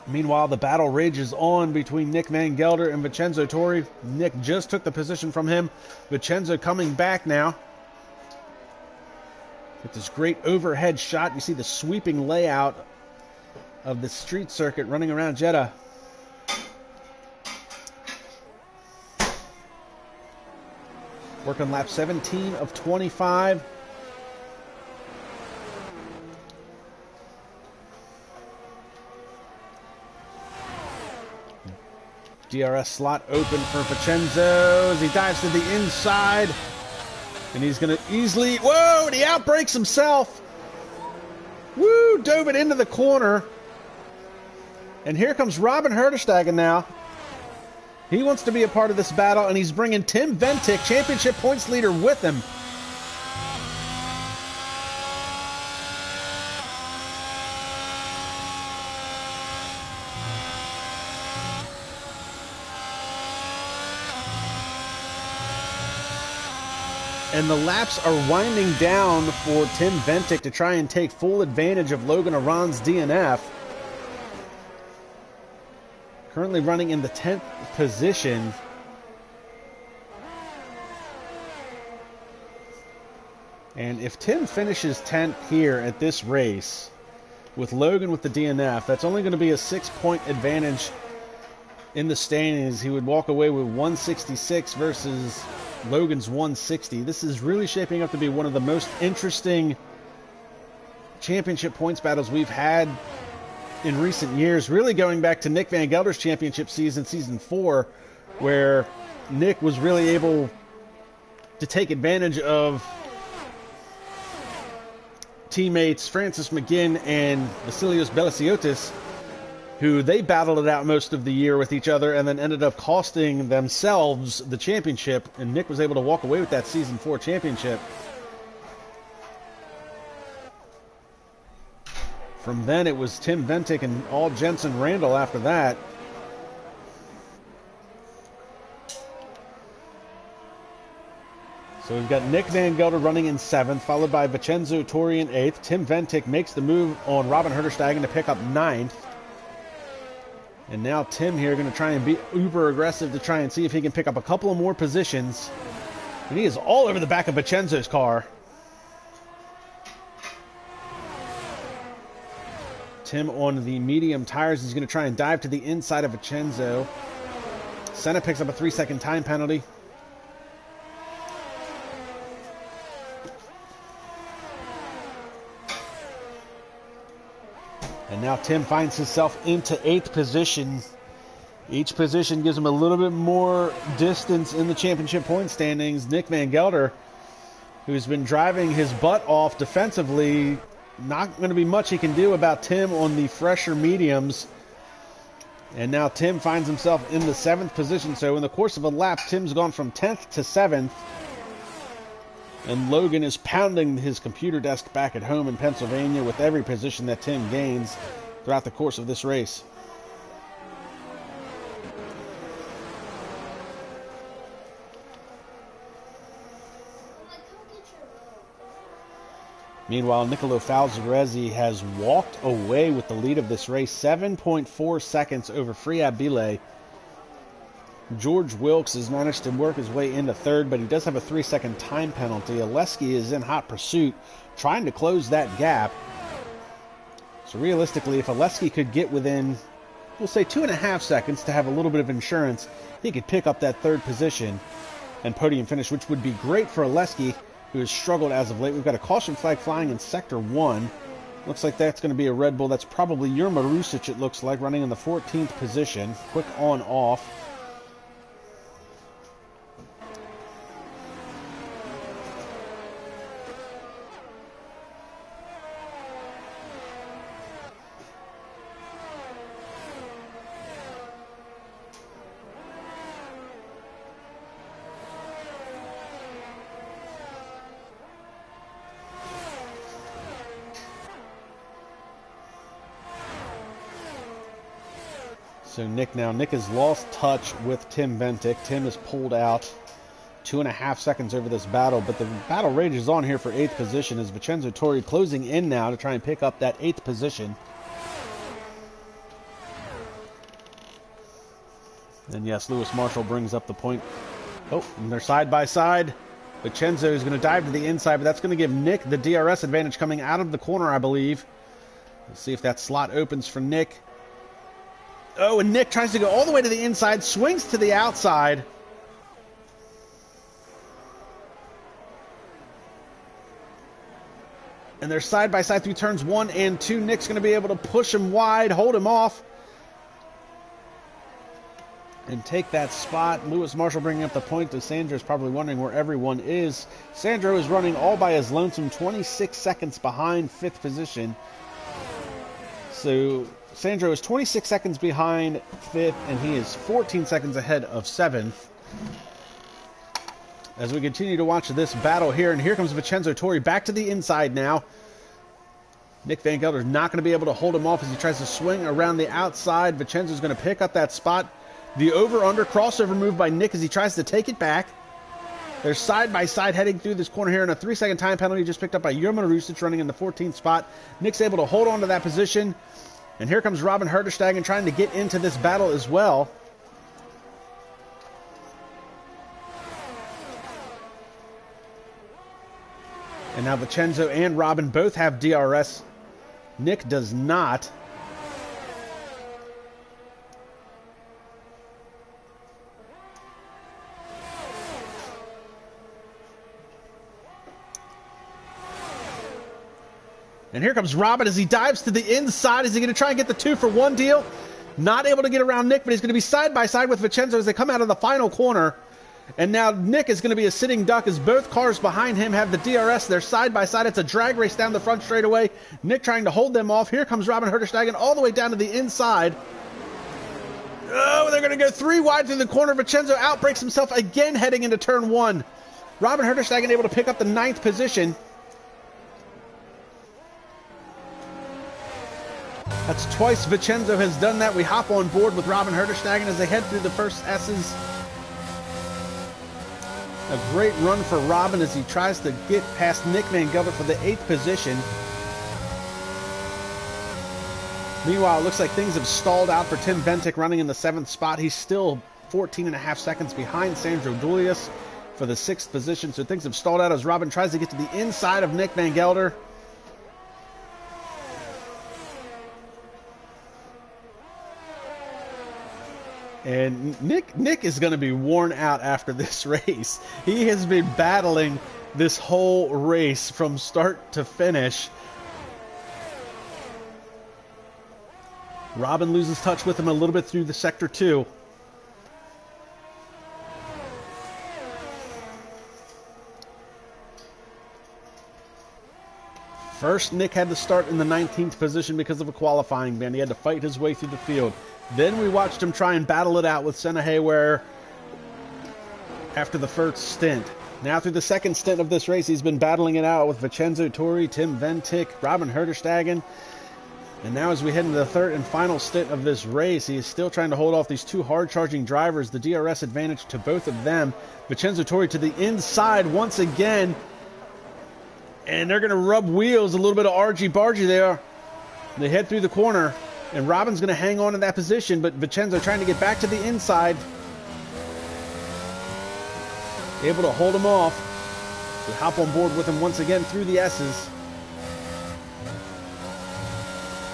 Meanwhile, the battle rages on between Nick Van Gelder and Vincenzo Torri. Nick just took the position from him. Vincenzo coming back now. With this great overhead shot, you see the sweeping layout of the street circuit running around Jeddah. Working lap 17 of 25. DRS slot open for Vincenzo as he dives to the inside. And he's going to easily... Whoa! And he outbrakes himself. Woo! Dove it into the corner. And here comes Robin Herderstagen now. He wants to be a part of this battle, and he's bringing Tim Ventic, championship points leader, with him. And the laps are winding down for Tim Ventic to try and take full advantage of Logan Aron's DNF. Currently running in the 10th position. And if Tim finishes 10th here at this race, with Logan with the DNF, that's only going to be a 6-point advantage in the standings. He would walk away with 166 versus Logan's 160. This is really shaping up to be one of the most interesting championship points battles we've had in recent years, really going back to Nick Van Gelder's championship season, season 4, where Nick was really able to take advantage of teammates Francis McGinn and Vasilios Belasiotis, who they battled it out most of the year with each other and then ended up costing themselves the championship, and Nick was able to walk away with that season 4 championship. From then it was Tim Ventic and all Jensen Randall after that. So we've got Nick Van Gelder running in 7th, followed by Vincenzo Torri in 8th. Tim Ventic makes the move on Robin Herderstegen to pick up 9th. And now Tim here going to try and be uber aggressive to try and see if he can pick up a couple of more positions. And he is all over the back of Vincenzo's car. Tim on the medium tires. He's going to try and dive to the inside of Vincenzo. Senna picks up a 3-second time penalty. And now Tim finds himself into 8th position. Each position gives him a little bit more distance in the championship point standings. Nick Van Gelder, who's been driving his butt off defensively, not going to be much he can do about Tim on the fresher mediums. And now Tim finds himself in the 7th position. So in the course of a lap, Tim's gone from 10th to 7th. And Logan is pounding his computer desk back at home in Pennsylvania with every position that Tim gains throughout the course of this race. Meanwhile, Nicolo Falzaresi has walked away with the lead of this race, 7.4 seconds over Friab Bile. George Wilkes has managed to work his way into 3rd, but he does have a 3-second time penalty. Oleski is in hot pursuit, trying to close that gap. So realistically, if Oleski could get within, we'll say 2.5 seconds to have a little bit of insurance, he could pick up that 3rd position and podium finish, which would be great for Oleski, who has struggled as of late. We've got a caution flag flying in Sector 1. Looks like that's going to be a Red Bull. That's probably Jurma Rusic, it looks like, running in the 14th position. Quick on-off. So Nick has lost touch with Tim Ventic. Tim is pulled out 2.5 seconds over this battle, but the battle rages on here for 8th position as Vincenzo Torri closing in now to try and pick up that 8th position. And yes, Lewis Marshall brings up the point. Oh, and they're side by side. Vincenzo is going to dive to the inside, but that's going to give Nick the DRS advantage coming out of the corner, I believe. Let's see if that slot opens for Nick. Oh, and Nick tries to go all the way to the inside, swings to the outside. And they're side by side through turns 1 and 2. Nick's going to be able to push him wide, hold him off, and take that spot. Lewis Marshall bringing up the point. Sandro's probably wondering where everyone is. Sandro is running all by his lonesome, 26 seconds behind 5th position. So Sandro is 26 seconds behind 5th, and he is 14 seconds ahead of 7th. As we continue to watch this battle here, and here comes Vincenzo Torri back to the inside now. Nick Van Gelder is not going to be able to hold him off as he tries to swing around the outside. Vincenzo's going to pick up that spot. The over-under crossover move by Nick as he tries to take it back. They're side by side heading through this corner here, and a 3-second time penalty just picked up by Jurma Rusic running in the 14th spot. Nick's able to hold on to that position. And here comes Robin Herderstegen trying to get into this battle as well. And now Vincenzo and Robin both have DRS. Nick does not. And here comes Robin as he dives to the inside. Is he going to try and get the 2-for-1 deal? Not able to get around Nick, but he's going to be side by side with Vincenzo as they come out of the final corner. And now Nick is going to be a sitting duck as both cars behind him have the DRS. They're side by side. It's a drag race down the front straightaway. Nick trying to hold them off. Here comes Robin Herterstegen all the way down to the inside. Oh, they're going to go 3 wide through the corner. Vincenzo outbreaks himself again heading into turn 1. Robin Herterstegen able to pick up the 9th position. That's twice Vincenzo has done that. We hop on board with Robin Herterstegen as they head through the first S's. A great run for Robin as he tries to get past Nick Van Gelder for the 8th position. Meanwhile, it looks like things have stalled out for Tim Ventic running in the 7th spot. He's still 14.5 seconds behind Sandro Dulius for the 6th position. So things have stalled out as Robin tries to get to the inside of Nick Van Gelder. And Nick is going to be worn out after this race. He has been battling this whole race from start to finish. Robin loses touch with him a little bit through the sector 2. First, Nick had to start in the 19th position because of a qualifying ban. He had to fight his way through the field. Then we watched him try and battle it out with Senna Hayware after the first stint. Now through the second stint of this race, he's been battling it out with Vincenzo Torri, Tim Ventic, Robin Herterstegen. And now as we head into the third and final stint of this race, he is still trying to hold off these 2 hard-charging drivers. The DRS advantage to both of them. Vincenzo Torri to the inside once again. And they're going to rub wheels, a little bit of argy-bargy there. They head through the corner. And Robin's going to hang on to that position, but Vincenzo trying to get back to the inside. Able to hold him off. We hop on board with him once again through the S's.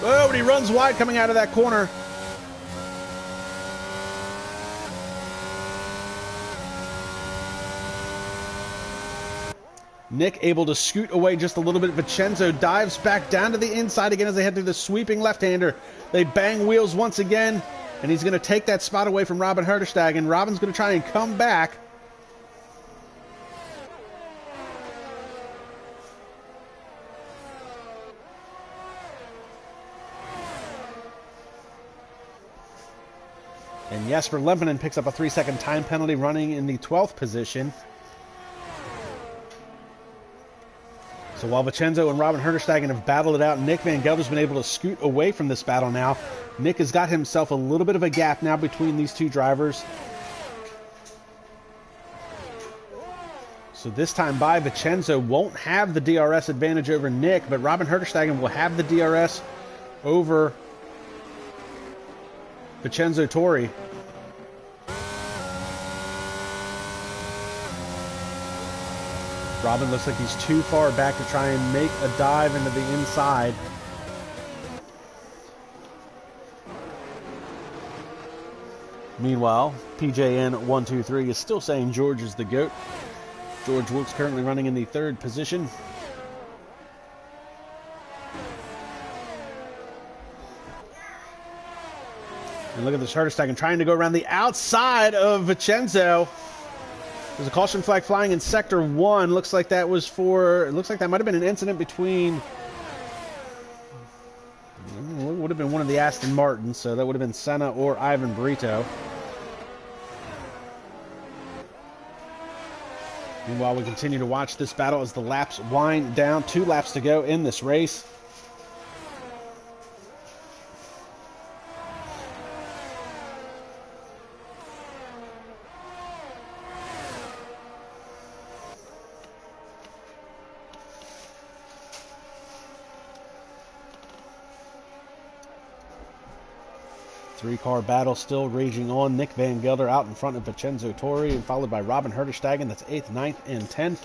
Oh, but he runs wide coming out of that corner. Nick able to scoot away just a little bit. Vincenzo dives back down to the inside again as they head through the sweeping left-hander. They bang wheels once again, and he's going to take that spot away from Robin Herterstegen. Robin's going to try and come back. And Jesper Lempinen picks up a 3-second time penalty running in the 12th position. So while Vincenzo and Robin Herterstegen have battled it out, Nick Van Gelder's been able to scoot away from this battle now. Nick has got himself a little bit of a gap now between these 2 drivers. So this time by, Vincenzo won't have the DRS advantage over Nick, but Robin Herterstegen will have the DRS over Vincenzo Torri. Robin looks like he's too far back to try and make a dive into the inside. Meanwhile, PJN123 is still saying George is the GOAT. George Wilkes currently running in the 3rd position. And look at this Herterstegen trying to go around the outside of Vincenzo. There's a caution flag flying in Sector 1. Looks like that was for... It looks like that might have been an incident between... It would have been one of the Aston Martins, so that would have been Senna or Ivan Brito. Meanwhile, we continue to watch this battle as the laps wind down. 2 laps to go in this race. Three-car battle still raging on. Nick Van Gelder out in front of Vincenzo Torri, and followed by Robin Herterstegen. That's 8th, 9th, and 10th.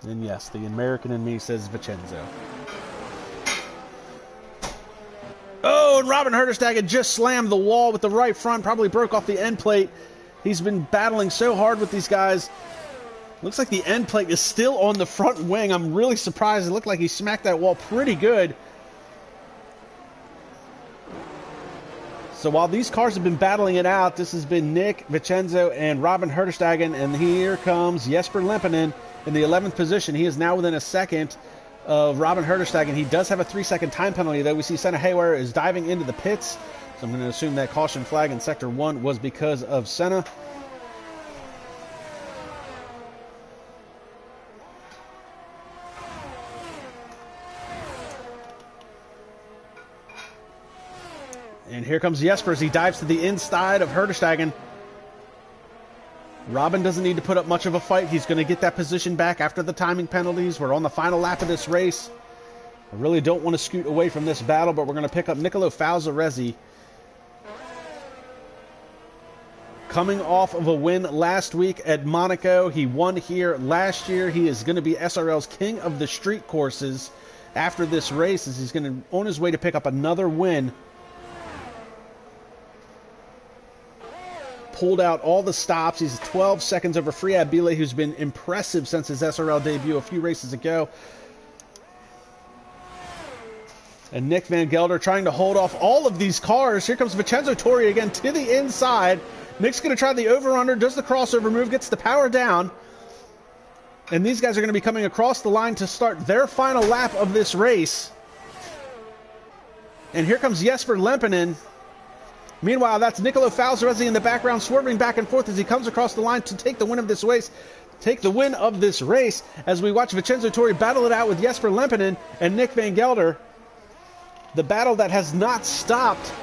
And yes, the American in me says Vincenzo. Oh, and Robin Herterstegen just slammed the wall with the right front, probably broke off the end plate. He's been battling so hard with these guys. Looks like the end plate is still on the front wing. I'm really surprised. It looked like he smacked that wall pretty good. So while these cars have been battling it out, this has been Nick, Vincenzo, and Robin Herterstegen. And here comes Jesper Lempinen in the 11th position. He is now within a second of Robin Herterstegen. He does have a 3-second time penalty, though. We see Senna Haywire is diving into the pits. So I'm going to assume that caution flag in Sector 1 was because of Senna. And here comes Jesper as he dives to the inside of Herterstegen. Robin doesn't need to put up much of a fight. He's going to get that position back after the timing penalties. We're on the final lap of this race. I really don't want to scoot away from this battle, but we're going to pick up Nicolo Falzaresi. Coming off of a win last week at Monaco. He won here last year. He is going to be SRL's king of the street courses after this race, as he's going to on his way to pick up another win. Pulled out all the stops. He's 12 seconds over Friad Bile, who's been impressive since his SRL debut a few races ago. And Nick Van Gelder trying to hold off all of these cars. Here comes Vincenzo Torri again to the inside. Nick's going to try the over-under, does the crossover move, gets the power down. And these guys are going to be coming across the line to start their final lap of this race. And here comes Jesper Lempinen. Meanwhile, that's Nicolo Falzaresi in the background, swerving back and forth as he comes across the line to take the win of this race. As we watch Vincenzo Torri battle it out with Jesper Lempinen and Nick Van Gelder. The battle that has not stopped.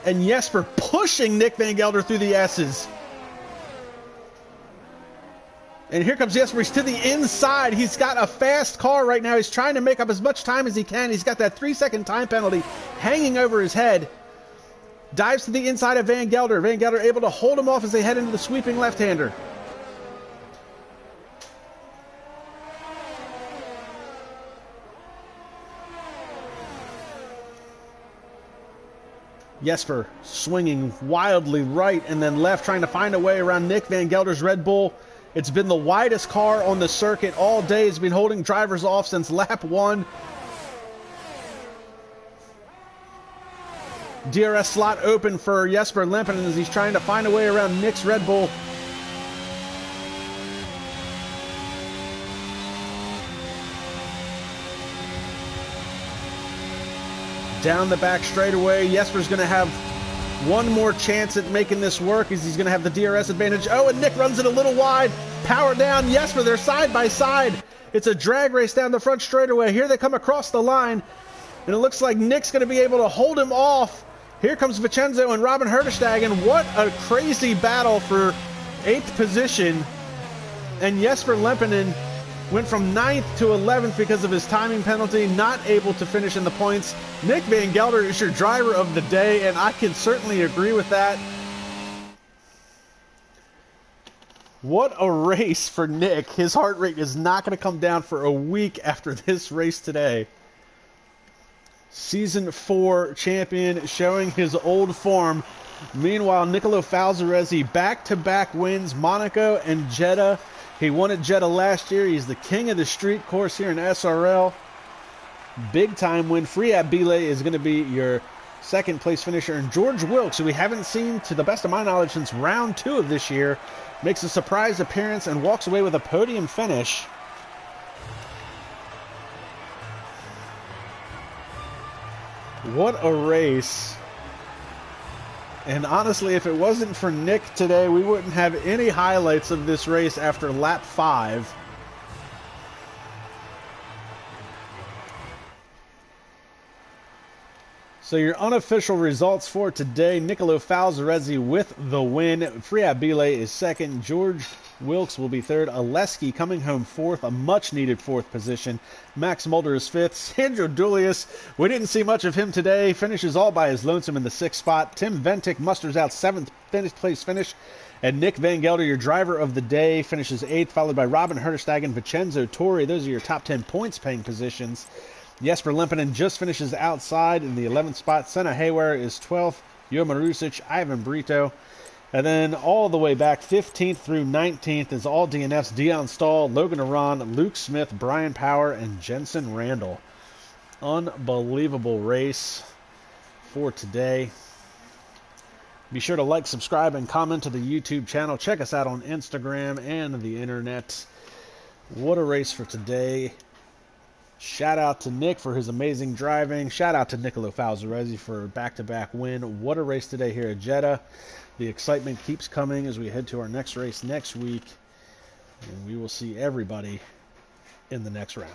And Jesper pushing Nick Van Gelder through the S's. And here comes Jesper. He's to the inside. He's got a fast car right now. He's trying to make up as much time as he can. He's got that 3-second time penalty hanging over his head. Dives to the inside of Van Gelder. Van Gelder able to hold him off as they head into the sweeping left-hander. Jesper swinging wildly right and then left, trying to find a way around Nick Van Gelder's Red Bull. It's been the widest car on the circuit all day. It's been holding drivers off since lap 1. DRS slot open for Jesper Lempinen as he's trying to find a way around Nick's Red Bull. Down the back straightaway. Jesper's going to have one more chance at making this work as he's going to have the DRS advantage. Oh, and Nick runs it a little wide. Power down. Jesper, they're side by side. It's a drag race down the front straightaway. Here they come across the line. And it looks like Nick's going to be able to hold him off. Here comes Vincenzo and Robin Herterstegen. What a crazy battle for 8th position. And Jesper Lempinen went from 9th to 11th because of his timing penalty, not able to finish in the points. Nick Van Gelder is your driver of the day, and I can certainly agree with that. What a race for Nick. His heart rate is not going to come down for a week after this race today. Season 4 champion showing his old form. Meanwhile, Nicolo Falzaresi back-to-back wins, Monaco and Jeddah. He won at Jeddah last year. He's the king of the street course here in SRL. Big time win. Friad Bile is going to be your 2nd place finisher. And George Wilkes, who we haven't seen to the best of my knowledge since round 2 of this year, makes a surprise appearance and walks away with a podium finish. What a race. And honestly, if it wasn't for Nick today, we wouldn't have any highlights of this race after lap 5. So your unofficial results for today: Nicolo Falzaresi with the win. Friad Bile is 2nd. George Wilkes will be 3rd. Oleski coming home 4th, a much-needed 4th position. Max Mulder is 5th. Sandro Dulius, we didn't see much of him today, finishes all by his lonesome in the 6th spot. Tim Ventic musters out 7th place finish. And Nick Van Gelder, your driver of the day, finishes 8th, followed by Robin Herterstegen, Vincenzo Torri. Those are your top 10 points-paying positions. Jesper Lempinen just finishes outside in the 11th spot. Senna Haywire is 12th. Yo Marusic, Ivan Brito. And then all the way back, 15th through 19th, is all DNFs. Dion Stahl, Logan Aron, Luke Smith, Brian Power, and Jensen Randall. Unbelievable race for today. Be sure to like, subscribe, and comment to the YouTube channel. Check us out on Instagram and the internet. What a race for today. Shout out to Nick for his amazing driving. Shout out to Nicolo Falzaresi for a back-to-back win. What a race today here at Jeddah. The excitement keeps coming as we head to our next race next week. And we will see everybody in the next round.